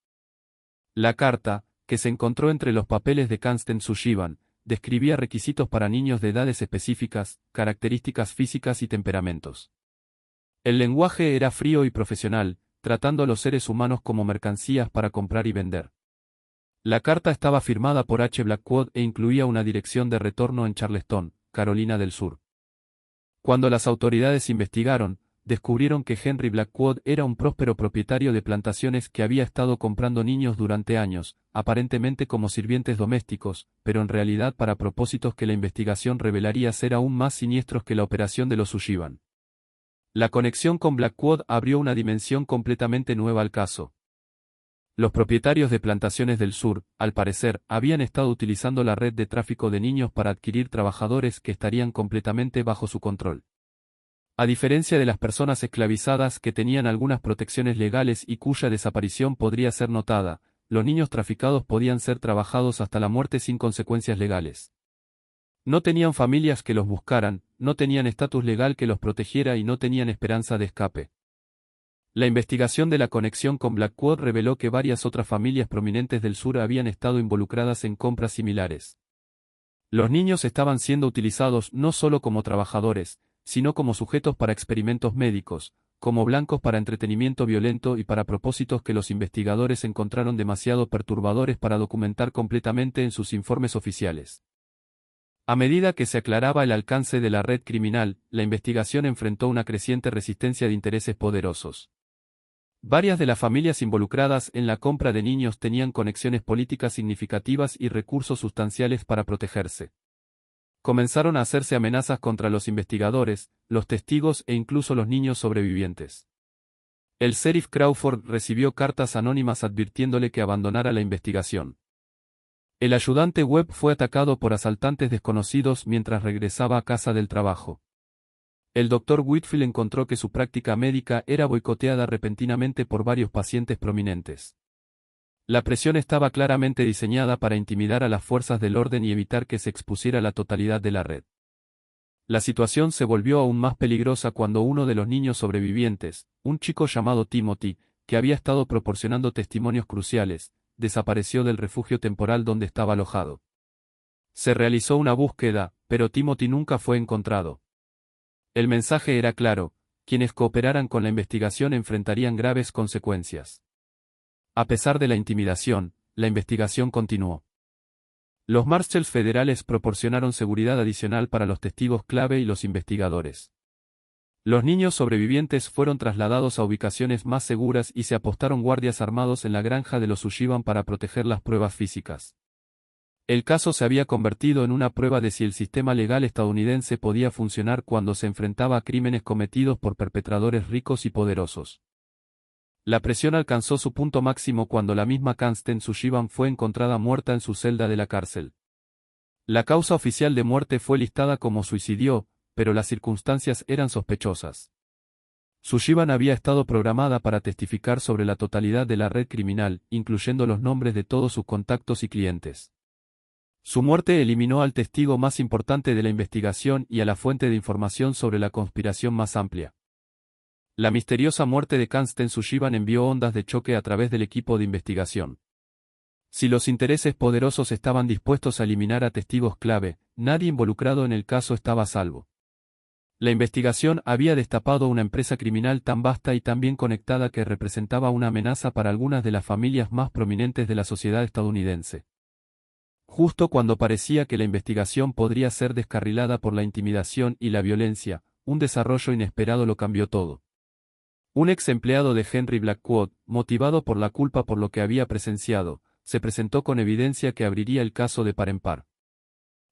La carta, que se encontró entre los papeles de Constance Sullivan, describía requisitos para niños de edades específicas, características físicas y temperamentos. El lenguaje era frío y profesional, tratando a los seres humanos como mercancías para comprar y vender. La carta estaba firmada por H. Blackwood e incluía una dirección de retorno en Charleston, Carolina del Sur. Cuando las autoridades investigaron, descubrieron que Henry Blackwood era un próspero propietario de plantaciones que había estado comprando niños durante años, aparentemente como sirvientes domésticos, pero en realidad para propósitos que la investigación revelaría ser aún más siniestros que la operación de los Sullivan. La conexión con Blackwood abrió una dimensión completamente nueva al caso. Los propietarios de plantaciones del sur, al parecer, habían estado utilizando la red de tráfico de niños para adquirir trabajadores que estarían completamente bajo su control. A diferencia de las personas esclavizadas que tenían algunas protecciones legales y cuya desaparición podría ser notada, los niños traficados podían ser trabajados hasta la muerte sin consecuencias legales. No tenían familias que los buscaran, no tenían estatus legal que los protegiera y no tenían esperanza de escape. La investigación de la conexión con Blackwood reveló que varias otras familias prominentes del sur habían estado involucradas en compras similares. Los niños estaban siendo utilizados no solo como trabajadores, sino como sujetos para experimentos médicos, como blancos para entretenimiento violento y para propósitos que los investigadores encontraron demasiado perturbadores para documentar completamente en sus informes oficiales. A medida que se aclaraba el alcance de la red criminal, la investigación enfrentó una creciente resistencia de intereses poderosos. Varias de las familias involucradas en la compra de niños tenían conexiones políticas significativas y recursos sustanciales para protegerse. Comenzaron a hacerse amenazas contra los investigadores, los testigos e incluso los niños sobrevivientes. El sheriff Crawford recibió cartas anónimas advirtiéndole que abandonara la investigación. El ayudante Webb fue atacado por asaltantes desconocidos mientras regresaba a casa del trabajo. El Dr. Whitfield encontró que su práctica médica era boicoteada repentinamente por varios pacientes prominentes. La presión estaba claramente diseñada para intimidar a las fuerzas del orden y evitar que se expusiera la totalidad de la red. La situación se volvió aún más peligrosa cuando uno de los niños sobrevivientes, un chico llamado Timothy, que había estado proporcionando testimonios cruciales, desapareció del refugio temporal donde estaba alojado. Se realizó una búsqueda, pero Timothy nunca fue encontrado. El mensaje era claro: quienes cooperaran con la investigación enfrentarían graves consecuencias. A pesar de la intimidación, la investigación continuó. Los Marshals federales proporcionaron seguridad adicional para los testigos clave y los investigadores. Los niños sobrevivientes fueron trasladados a ubicaciones más seguras y se apostaron guardias armados en la granja de los Sullivan para proteger las pruebas físicas. El caso se había convertido en una prueba de si el sistema legal estadounidense podía funcionar cuando se enfrentaba a crímenes cometidos por perpetradores ricos y poderosos. La presión alcanzó su punto máximo cuando la misma Constance Sullivan fue encontrada muerta en su celda de la cárcel. La causa oficial de muerte fue listada como suicidio, pero las circunstancias eran sospechosas. Sullivan había estado programada para testificar sobre la totalidad de la red criminal, incluyendo los nombres de todos sus contactos y clientes. Su muerte eliminó al testigo más importante de la investigación y a la fuente de información sobre la conspiración más amplia. La misteriosa muerte de Kansten Sullivan envió ondas de choque a través del equipo de investigación. Si los intereses poderosos estaban dispuestos a eliminar a testigos clave, nadie involucrado en el caso estaba a salvo. La investigación había destapado una empresa criminal tan vasta y tan bien conectada que representaba una amenaza para algunas de las familias más prominentes de la sociedad estadounidense. Justo cuando parecía que la investigación podría ser descarrilada por la intimidación y la violencia, un desarrollo inesperado lo cambió todo. Un ex empleado de Henry Blackwood, motivado por la culpa por lo que había presenciado, se presentó con evidencia que abriría el caso de par en par.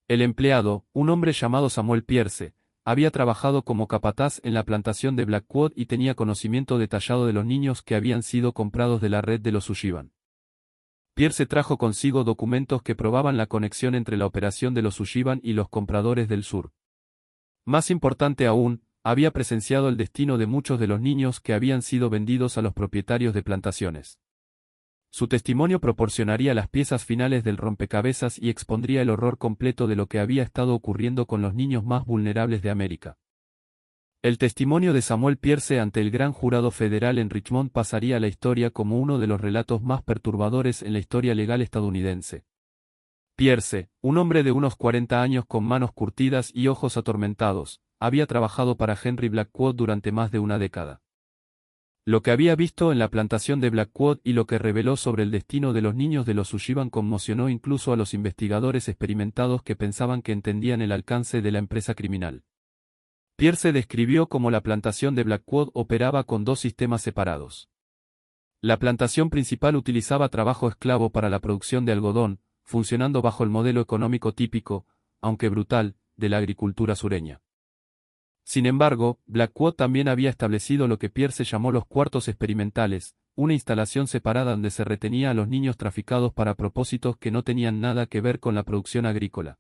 El empleado, un hombre llamado Samuel Pierce, había trabajado como capataz en la plantación de Blackwood y tenía conocimiento detallado de los niños que habían sido comprados de la red de los Sullivan. Pierce trajo consigo documentos que probaban la conexión entre la operación de los Sullivan y los compradores del sur. Más importante aún, había presenciado el destino de muchos de los niños que habían sido vendidos a los propietarios de plantaciones. Su testimonio proporcionaría las piezas finales del rompecabezas y expondría el horror completo de lo que había estado ocurriendo con los niños más vulnerables de América. El testimonio de Samuel Pierce ante el gran jurado federal en Richmond pasaría a la historia como uno de los relatos más perturbadores en la historia legal estadounidense. Pierce, un hombre de unos 40 años con manos curtidas y ojos atormentados, había trabajado para Henry Blackwood durante más de una década. Lo que había visto en la plantación de Blackwood y lo que reveló sobre el destino de los niños de los Sullivan conmocionó incluso a los investigadores experimentados que pensaban que entendían el alcance de la empresa criminal. Pierce describió cómo la plantación de Blackwood operaba con dos sistemas separados. La plantación principal utilizaba trabajo esclavo para la producción de algodón, funcionando bajo el modelo económico típico, aunque brutal, de la agricultura sureña. Sin embargo, Blackwood también había establecido lo que Pierce llamó los cuartos experimentales, una instalación separada donde se retenía a los niños traficados para propósitos que no tenían nada que ver con la producción agrícola.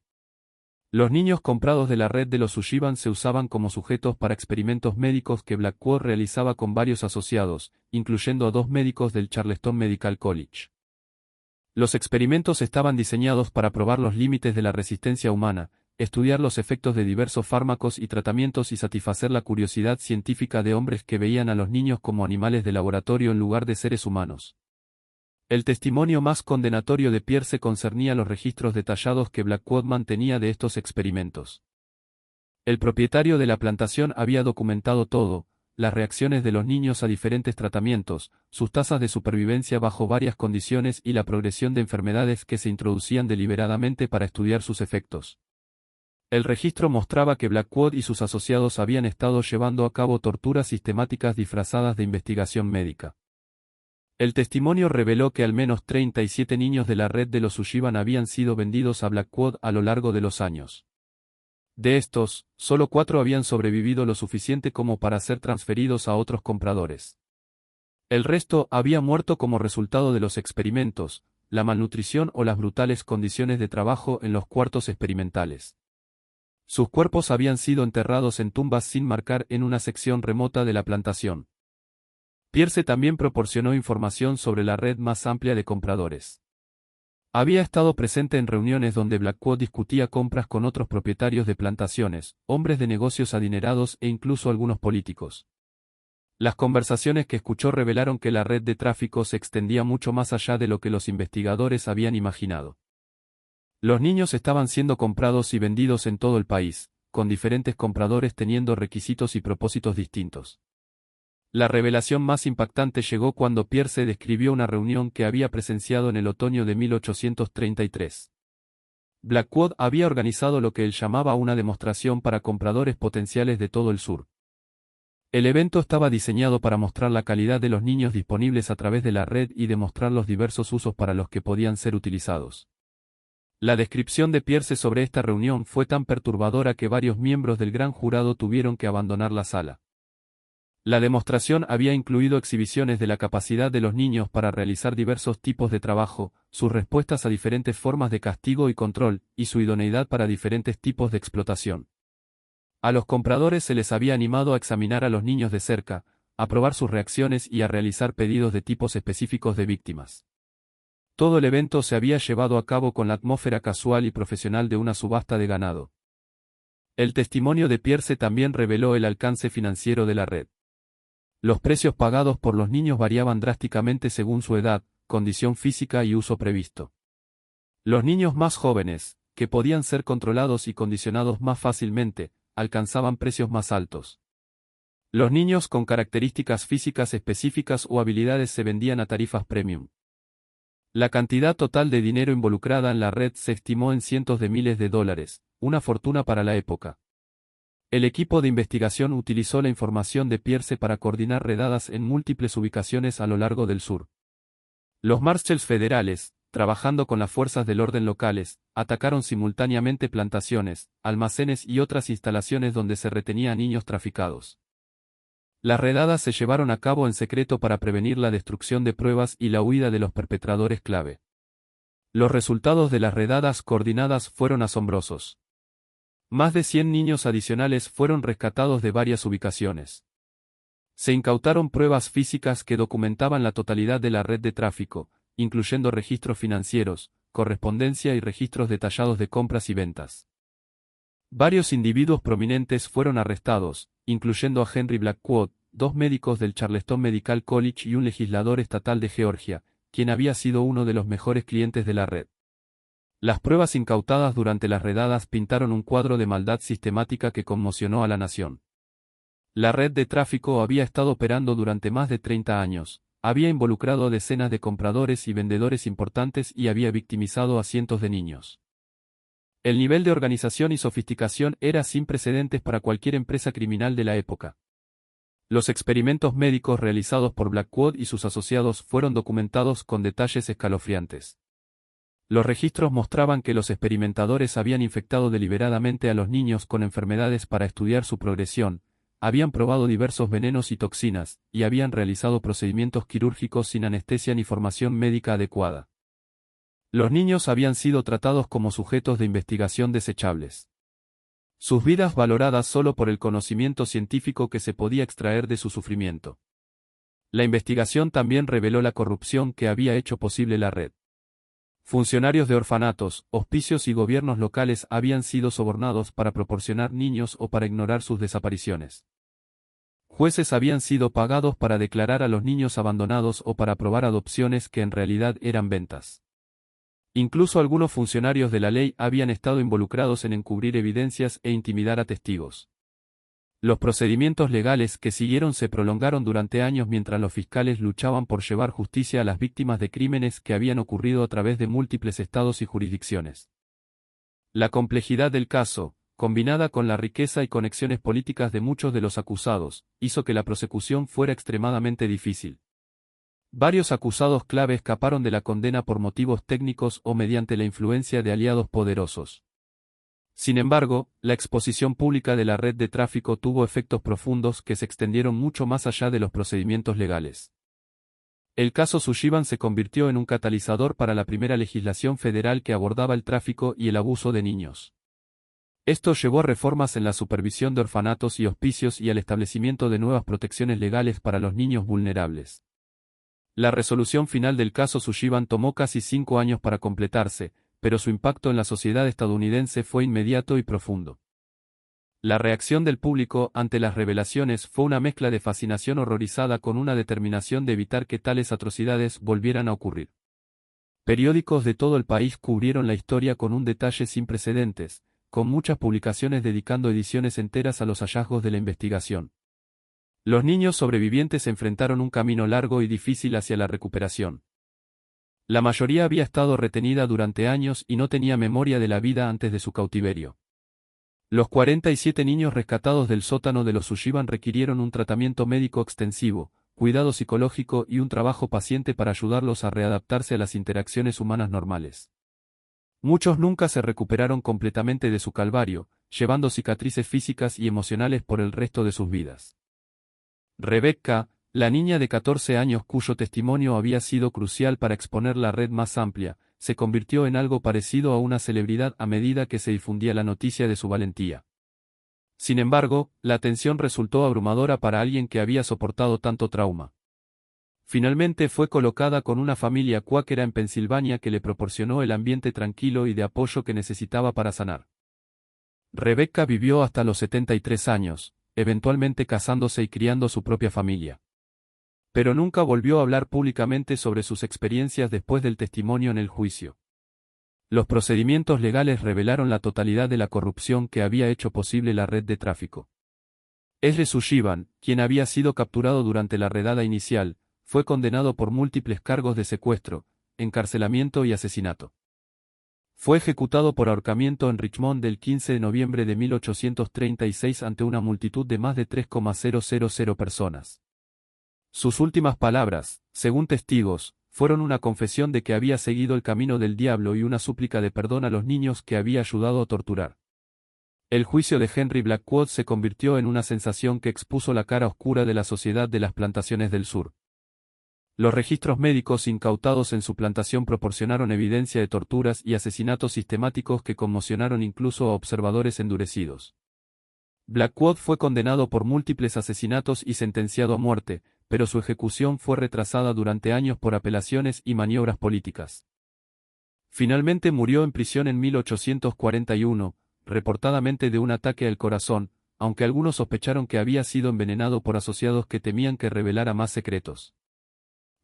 Los niños comprados de la red de los Sullivan se usaban como sujetos para experimentos médicos que Blackwood realizaba con varios asociados, incluyendo a 2 médicos del Charleston Medical College. Los experimentos estaban diseñados para probar los límites de la resistencia humana, estudiar los efectos de diversos fármacos y tratamientos y satisfacer la curiosidad científica de hombres que veían a los niños como animales de laboratorio en lugar de seres humanos. El testimonio más condenatorio de Pierce concernía los registros detallados que Blackwood mantenía de estos experimentos. El propietario de la plantación había documentado todo, las reacciones de los niños a diferentes tratamientos, sus tasas de supervivencia bajo varias condiciones y la progresión de enfermedades que se introducían deliberadamente para estudiar sus efectos. El registro mostraba que Blackwood y sus asociados habían estado llevando a cabo torturas sistemáticas disfrazadas de investigación médica. El testimonio reveló que al menos 37 niños de la red de los Sullivan habían sido vendidos a Blackwood a lo largo de los años. De estos, solo 4 habían sobrevivido lo suficiente como para ser transferidos a otros compradores. El resto había muerto como resultado de los experimentos, la malnutrición o las brutales condiciones de trabajo en los cuartos experimentales. Sus cuerpos habían sido enterrados en tumbas sin marcar en una sección remota de la plantación. Pierce también proporcionó información sobre la red más amplia de compradores. Había estado presente en reuniones donde Blackwood discutía compras con otros propietarios de plantaciones, hombres de negocios adinerados e incluso algunos políticos. Las conversaciones que escuchó revelaron que la red de tráfico se extendía mucho más allá de lo que los investigadores habían imaginado. Los niños estaban siendo comprados y vendidos en todo el país, con diferentes compradores teniendo requisitos y propósitos distintos. La revelación más impactante llegó cuando Pierce describió una reunión que había presenciado en el otoño de 1833. Blackwood había organizado lo que él llamaba una demostración para compradores potenciales de todo el sur. El evento estaba diseñado para mostrar la calidad de los niños disponibles a través de la red y demostrar los diversos usos para los que podían ser utilizados. La descripción de Pierce sobre esta reunión fue tan perturbadora que varios miembros del gran jurado tuvieron que abandonar la sala. La demostración había incluido exhibiciones de la capacidad de los niños para realizar diversos tipos de trabajo, sus respuestas a diferentes formas de castigo y control, y su idoneidad para diferentes tipos de explotación. A los compradores se les había animado a examinar a los niños de cerca, a probar sus reacciones y a realizar pedidos de tipos específicos de víctimas. Todo el evento se había llevado a cabo con la atmósfera casual y profesional de una subasta de ganado. El testimonio de Pierce también reveló el alcance financiero de la red. Los precios pagados por los niños variaban drásticamente según su edad, condición física y uso previsto. Los niños más jóvenes, que podían ser controlados y condicionados más fácilmente, alcanzaban precios más altos. Los niños con características físicas específicas o habilidades se vendían a tarifas premium. La cantidad total de dinero involucrada en la red se estimó en cientos de miles de dólares, una fortuna para la época. El equipo de investigación utilizó la información de Pierce para coordinar redadas en múltiples ubicaciones a lo largo del sur. Los Marshals federales, trabajando con las fuerzas del orden locales, atacaron simultáneamente plantaciones, almacenes y otras instalaciones donde se retenía a niños traficados. Las redadas se llevaron a cabo en secreto para prevenir la destrucción de pruebas y la huida de los perpetradores clave. Los resultados de las redadas coordinadas fueron asombrosos. Más de 100 niños adicionales fueron rescatados de varias ubicaciones. Se incautaron pruebas físicas que documentaban la totalidad de la red de tráfico, incluyendo registros financieros, correspondencia y registros detallados de compras y ventas. Varios individuos prominentes fueron arrestados, incluyendo a Henry Blackwood, 2 médicos del Charleston Medical College y un legislador estatal de Georgia, quien había sido uno de los mejores clientes de la red. Las pruebas incautadas durante las redadas pintaron un cuadro de maldad sistemática que conmocionó a la nación. La red de tráfico había estado operando durante más de 30 años, había involucrado a decenas de compradores y vendedores importantes y había victimizado a cientos de niños. El nivel de organización y sofisticación era sin precedentes para cualquier empresa criminal de la época. Los experimentos médicos realizados por Blackwood y sus asociados fueron documentados con detalles escalofriantes. Los registros mostraban que los experimentadores habían infectado deliberadamente a los niños con enfermedades para estudiar su progresión, habían probado diversos venenos y toxinas, y habían realizado procedimientos quirúrgicos sin anestesia ni formación médica adecuada. Los niños habían sido tratados como sujetos de investigación desechables. Sus vidas valoradas solo por el conocimiento científico que se podía extraer de su sufrimiento. La investigación también reveló la corrupción que había hecho posible la red. Funcionarios de orfanatos, hospicios y gobiernos locales habían sido sobornados para proporcionar niños o para ignorar sus desapariciones. Jueces habían sido pagados para declarar a los niños abandonados o para aprobar adopciones que en realidad eran ventas. Incluso algunos funcionarios de la ley habían estado involucrados en encubrir evidencias e intimidar a testigos. Los procedimientos legales que siguieron se prolongaron durante años mientras los fiscales luchaban por llevar justicia a las víctimas de crímenes que habían ocurrido a través de múltiples estados y jurisdicciones. La complejidad del caso, combinada con la riqueza y conexiones políticas de muchos de los acusados, hizo que la prosecución fuera extremadamente difícil. Varios acusados clave escaparon de la condena por motivos técnicos o mediante la influencia de aliados poderosos. Sin embargo, la exposición pública de la red de tráfico tuvo efectos profundos que se extendieron mucho más allá de los procedimientos legales. El caso Sullivan se convirtió en un catalizador para la primera legislación federal que abordaba el tráfico y el abuso de niños. Esto llevó a reformas en la supervisión de orfanatos y hospicios y al establecimiento de nuevas protecciones legales para los niños vulnerables. La resolución final del caso Sullivan tomó casi 5 años para completarse, pero su impacto en la sociedad estadounidense fue inmediato y profundo. La reacción del público ante las revelaciones fue una mezcla de fascinación horrorizada con una determinación de evitar que tales atrocidades volvieran a ocurrir. Periódicos de todo el país cubrieron la historia con un detalle sin precedentes, con muchas publicaciones dedicando ediciones enteras a los hallazgos de la investigación. Los niños sobrevivientes enfrentaron un camino largo y difícil hacia la recuperación. La mayoría había estado retenida durante años y no tenía memoria de la vida antes de su cautiverio. Los 47 niños rescatados del sótano de los Sullivan requirieron un tratamiento médico extensivo, cuidado psicológico y un trabajo paciente para ayudarlos a readaptarse a las interacciones humanas normales. Muchos nunca se recuperaron completamente de su calvario, llevando cicatrices físicas y emocionales por el resto de sus vidas. Rebecca, la niña de 14 años cuyo testimonio había sido crucial para exponer la red más amplia, se convirtió en algo parecido a una celebridad a medida que se difundía la noticia de su valentía. Sin embargo, la tensión resultó abrumadora para alguien que había soportado tanto trauma. Finalmente fue colocada con una familia cuáquera en Pensilvania que le proporcionó el ambiente tranquilo y de apoyo que necesitaba para sanar. Rebecca vivió hasta los 73 años, eventualmente casándose y criando su propia familia. Pero nunca volvió a hablar públicamente sobre sus experiencias después del testimonio en el juicio. Los procedimientos legales revelaron la totalidad de la corrupción que había hecho posible la red de tráfico. Ezra Sushivan, quien había sido capturado durante la redada inicial, fue condenado por múltiples cargos de secuestro, encarcelamiento y asesinato. Fue ejecutado por ahorcamiento en Richmond el 15 de noviembre de 1836 ante una multitud de más de 3,000 personas. Sus últimas palabras, según testigos, fueron una confesión de que había seguido el camino del diablo y una súplica de perdón a los niños que había ayudado a torturar. El juicio de Henry Blackwood se convirtió en una sensación que expuso la cara oscura de la sociedad de las plantaciones del sur. Los registros médicos incautados en su plantación proporcionaron evidencia de torturas y asesinatos sistemáticos que conmocionaron incluso a observadores endurecidos. Blackwood fue condenado por múltiples asesinatos y sentenciado a muerte, pero su ejecución fue retrasada durante años por apelaciones y maniobras políticas. Finalmente murió en prisión en 1841, reportadamente de un ataque al corazón, aunque algunos sospecharon que había sido envenenado por asociados que temían que revelara más secretos.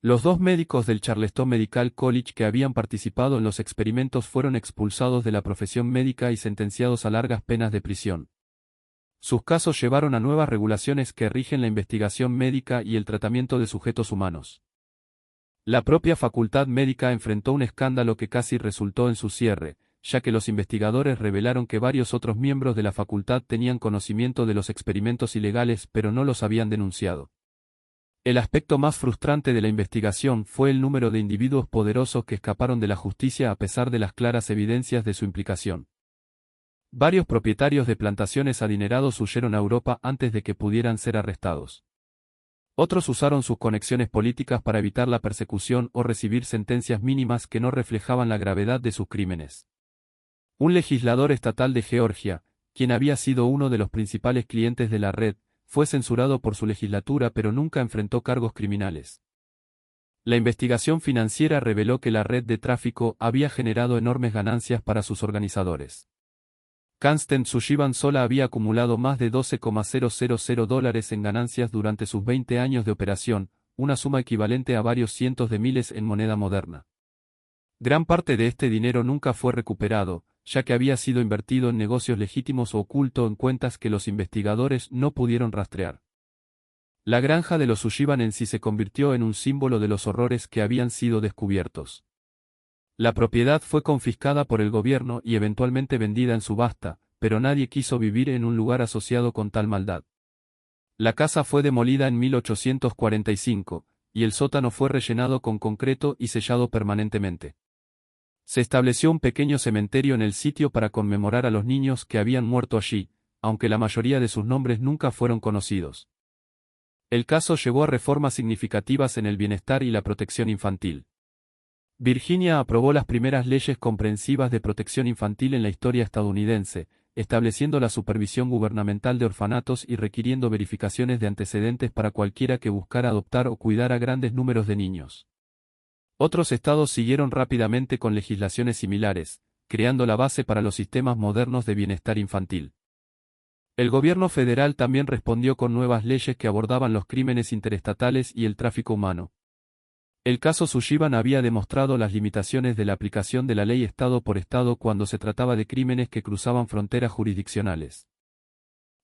Los dos médicos del Charleston Medical College que habían participado en los experimentos fueron expulsados de la profesión médica y sentenciados a largas penas de prisión. Sus casos llevaron a nuevas regulaciones que rigen la investigación médica y el tratamiento de sujetos humanos. La propia facultad médica enfrentó un escándalo que casi resultó en su cierre, ya que los investigadores revelaron que varios otros miembros de la facultad tenían conocimiento de los experimentos ilegales pero no los habían denunciado. El aspecto más frustrante de la investigación fue el número de individuos poderosos que escaparon de la justicia a pesar de las claras evidencias de su implicación. Varios propietarios de plantaciones adinerados huyeron a Europa antes de que pudieran ser arrestados. Otros usaron sus conexiones políticas para evitar la persecución o recibir sentencias mínimas que no reflejaban la gravedad de sus crímenes. Un legislador estatal de Georgia, quien había sido uno de los principales clientes de la red, fue censurado por su legislatura pero nunca enfrentó cargos criminales. La investigación financiera reveló que la red de tráfico había generado enormes ganancias para sus organizadores. Constance Sushivan sola había acumulado más de $12,000 en ganancias durante sus 20 años de operación, una suma equivalente a varios cientos de miles en moneda moderna. Gran parte de este dinero nunca fue recuperado, ya que había sido invertido en negocios legítimos o oculto en cuentas que los investigadores no pudieron rastrear. La granja de los Sushivan en sí se convirtió en un símbolo de los horrores que habían sido descubiertos. La propiedad fue confiscada por el gobierno y eventualmente vendida en subasta, pero nadie quiso vivir en un lugar asociado con tal maldad. La casa fue demolida en 1845, y el sótano fue rellenado con concreto y sellado permanentemente. Se estableció un pequeño cementerio en el sitio para conmemorar a los niños que habían muerto allí, aunque la mayoría de sus nombres nunca fueron conocidos. El caso llevó a reformas significativas en el bienestar y la protección infantil. Virginia aprobó las primeras leyes comprensivas de protección infantil en la historia estadounidense, estableciendo la supervisión gubernamental de orfanatos y requiriendo verificaciones de antecedentes para cualquiera que buscara adoptar o cuidar a grandes números de niños. Otros estados siguieron rápidamente con legislaciones similares, creando la base para los sistemas modernos de bienestar infantil. El gobierno federal también respondió con nuevas leyes que abordaban los crímenes interestatales y el tráfico humano. El caso Sushivan había demostrado las limitaciones de la aplicación de la ley estado por estado cuando se trataba de crímenes que cruzaban fronteras jurisdiccionales.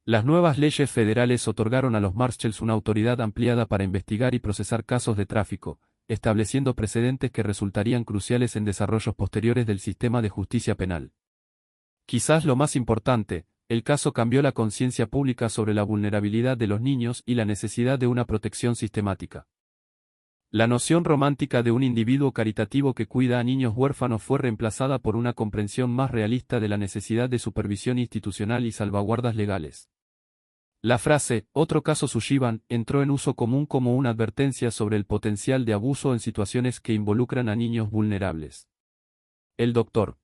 Las nuevas leyes federales otorgaron a los Marshalls una autoridad ampliada para investigar y procesar casos de tráfico, estableciendo precedentes que resultarían cruciales en desarrollos posteriores del sistema de justicia penal. Quizás lo más importante, el caso cambió la conciencia pública sobre la vulnerabilidad de los niños y la necesidad de una protección sistemática. La noción romántica de un individuo caritativo que cuida a niños huérfanos fue reemplazada por una comprensión más realista de la necesidad de supervisión institucional y salvaguardas legales. La frase, otro caso Sushivan, entró en uso común como una advertencia sobre el potencial de abuso en situaciones que involucran a niños vulnerables. El Dr.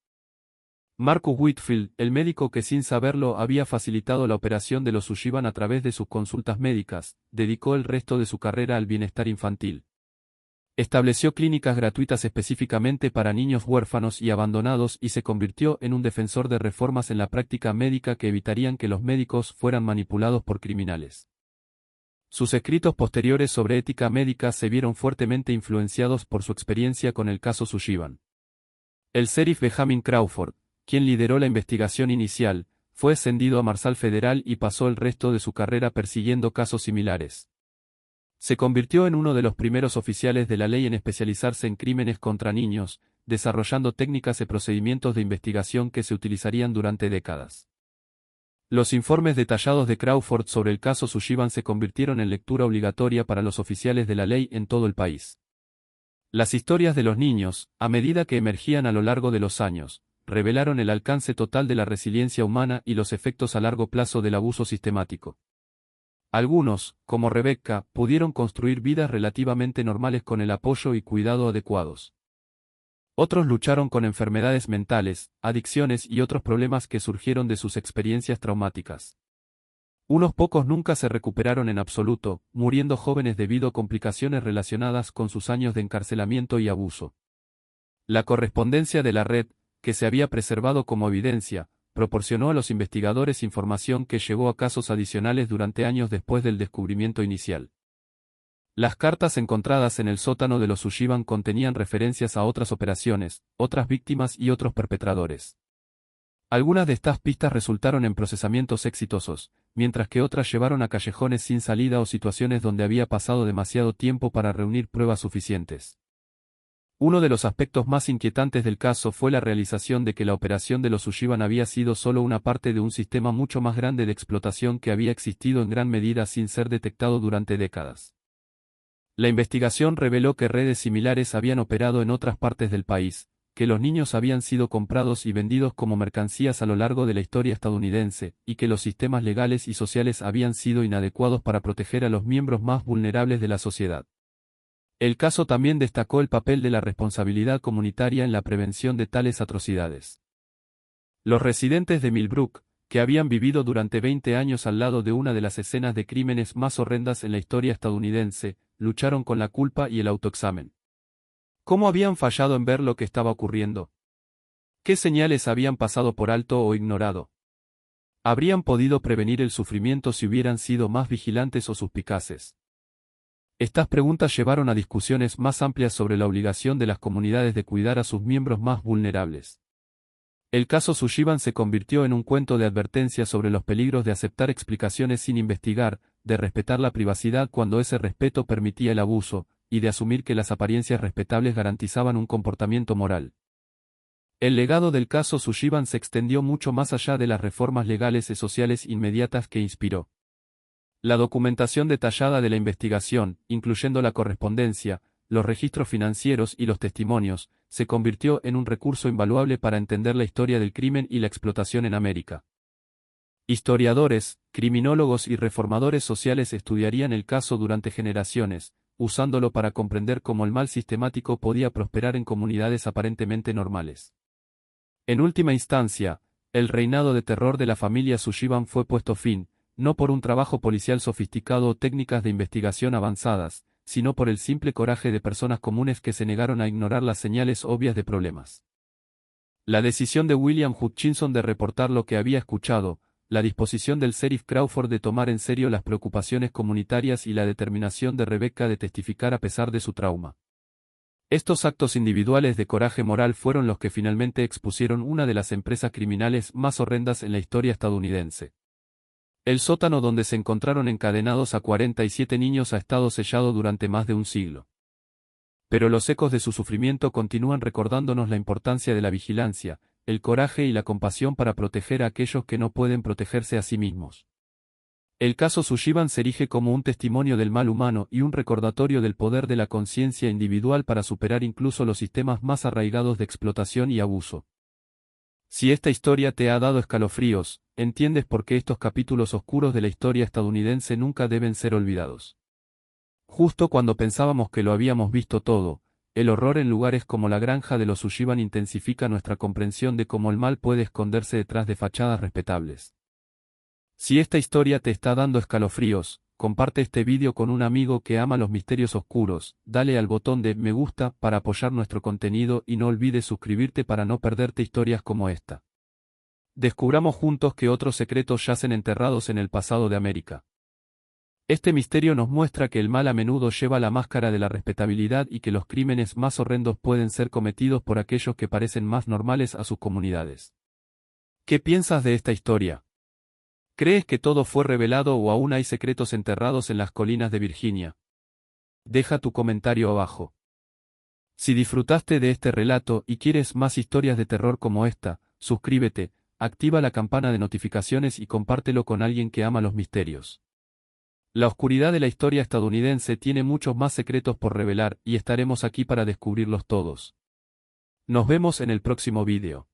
Marcus Whitfield, el médico que sin saberlo había facilitado la operación de los Sullivan a través de sus consultas médicas, dedicó el resto de su carrera al bienestar infantil. Estableció clínicas gratuitas específicamente para niños huérfanos y abandonados y se convirtió en un defensor de reformas en la práctica médica que evitarían que los médicos fueran manipulados por criminales. Sus escritos posteriores sobre ética médica se vieron fuertemente influenciados por su experiencia con el caso Sullivan. El sheriff Benjamin Crawford, quien lideró la investigación inicial, fue ascendido a Marshal federal y pasó el resto de su carrera persiguiendo casos similares. Se convirtió en uno de los primeros oficiales de la ley en especializarse en crímenes contra niños, desarrollando técnicas y procedimientos de investigación que se utilizarían durante décadas. Los informes detallados de Crawford sobre el caso Sullivan se convirtieron en lectura obligatoria para los oficiales de la ley en todo el país. Las historias de los niños, a medida que emergían a lo largo de los años, revelaron el alcance total de la resiliencia humana y los efectos a largo plazo del abuso sistemático. Algunos, como Rebecca, pudieron construir vidas relativamente normales con el apoyo y cuidado adecuados. Otros lucharon con enfermedades mentales, adicciones y otros problemas que surgieron de sus experiencias traumáticas. Unos pocos nunca se recuperaron en absoluto, muriendo jóvenes debido a complicaciones relacionadas con sus años de encarcelamiento y abuso. La correspondencia de la red, que se había preservado como evidencia, proporcionó a los investigadores información que llevó a casos adicionales durante años después del descubrimiento inicial. Las cartas encontradas en el sótano de los Sullivan contenían referencias a otras operaciones, otras víctimas y otros perpetradores. Algunas de estas pistas resultaron en procesamientos exitosos, mientras que otras llevaron a callejones sin salida o situaciones donde había pasado demasiado tiempo para reunir pruebas suficientes. Uno de los aspectos más inquietantes del caso fue la realización de que la operación de los Sullivan había sido solo una parte de un sistema mucho más grande de explotación que había existido en gran medida sin ser detectado durante décadas. La investigación reveló que redes similares habían operado en otras partes del país, que los niños habían sido comprados y vendidos como mercancías a lo largo de la historia estadounidense, y que los sistemas legales y sociales habían sido inadecuados para proteger a los miembros más vulnerables de la sociedad. El caso también destacó el papel de la responsabilidad comunitaria en la prevención de tales atrocidades. Los residentes de Millbrook, que habían vivido durante 20 años al lado de una de las escenas de crímenes más horrendas en la historia estadounidense, lucharon con la culpa y el autoexamen. ¿Cómo habían fallado en ver lo que estaba ocurriendo? ¿Qué señales habían pasado por alto o ignorado? ¿Habrían podido prevenir el sufrimiento si hubieran sido más vigilantes o suspicaces? Estas preguntas llevaron a discusiones más amplias sobre la obligación de las comunidades de cuidar a sus miembros más vulnerables. El caso Sullivan se convirtió en un cuento de advertencia sobre los peligros de aceptar explicaciones sin investigar, de respetar la privacidad cuando ese respeto permitía el abuso, y de asumir que las apariencias respetables garantizaban un comportamiento moral. El legado del caso Sullivan se extendió mucho más allá de las reformas legales y sociales inmediatas que inspiró. La documentación detallada de la investigación, incluyendo la correspondencia, los registros financieros y los testimonios, se convirtió en un recurso invaluable para entender la historia del crimen y la explotación en América. Historiadores, criminólogos y reformadores sociales estudiarían el caso durante generaciones, usándolo para comprender cómo el mal sistemático podía prosperar en comunidades aparentemente normales. En última instancia, el reinado de terror de la familia Sullivan fue puesto fin, no por un trabajo policial sofisticado o técnicas de investigación avanzadas, sino por el simple coraje de personas comunes que se negaron a ignorar las señales obvias de problemas. La decisión de William Hutchinson de reportar lo que había escuchado, la disposición del sheriff Crawford de tomar en serio las preocupaciones comunitarias y la determinación de Rebecca de testificar a pesar de su trauma. Estos actos individuales de coraje moral fueron los que finalmente expusieron una de las empresas criminales más horrendas en la historia estadounidense. El sótano donde se encontraron encadenados a 47 niños ha estado sellado durante más de un siglo. Pero los ecos de su sufrimiento continúan recordándonos la importancia de la vigilancia, el coraje y la compasión para proteger a aquellos que no pueden protegerse a sí mismos. El caso Sullivan se erige como un testimonio del mal humano y un recordatorio del poder de la conciencia individual para superar incluso los sistemas más arraigados de explotación y abuso. Si esta historia te ha dado escalofríos, entiendes por qué estos capítulos oscuros de la historia estadounidense nunca deben ser olvidados. Justo cuando pensábamos que lo habíamos visto todo, El horror en lugares como la granja de los Sullivan intensifica nuestra comprensión de cómo el mal puede esconderse detrás de fachadas respetables. Si esta historia te está dando escalofríos, comparte este vídeo con un amigo que ama los misterios oscuros, dale al botón de me gusta para apoyar nuestro contenido y no olvides suscribirte para no perderte historias como esta. Descubramos juntos que otros secretos yacen enterrados en el pasado de América. Este misterio nos muestra que el mal a menudo lleva la máscara de la respetabilidad y que los crímenes más horrendos pueden ser cometidos por aquellos que parecen más normales a sus comunidades. ¿Qué piensas de esta historia? ¿Crees que todo fue revelado o aún hay secretos enterrados en las colinas de Virginia? Deja tu comentario abajo. Si disfrutaste de este relato y quieres más historias de terror como esta, suscríbete, activa la campana de notificaciones y compártelo con alguien que ama los misterios. La oscuridad de la historia estadounidense tiene muchos más secretos por revelar y estaremos aquí para descubrirlos todos. Nos vemos en el próximo vídeo.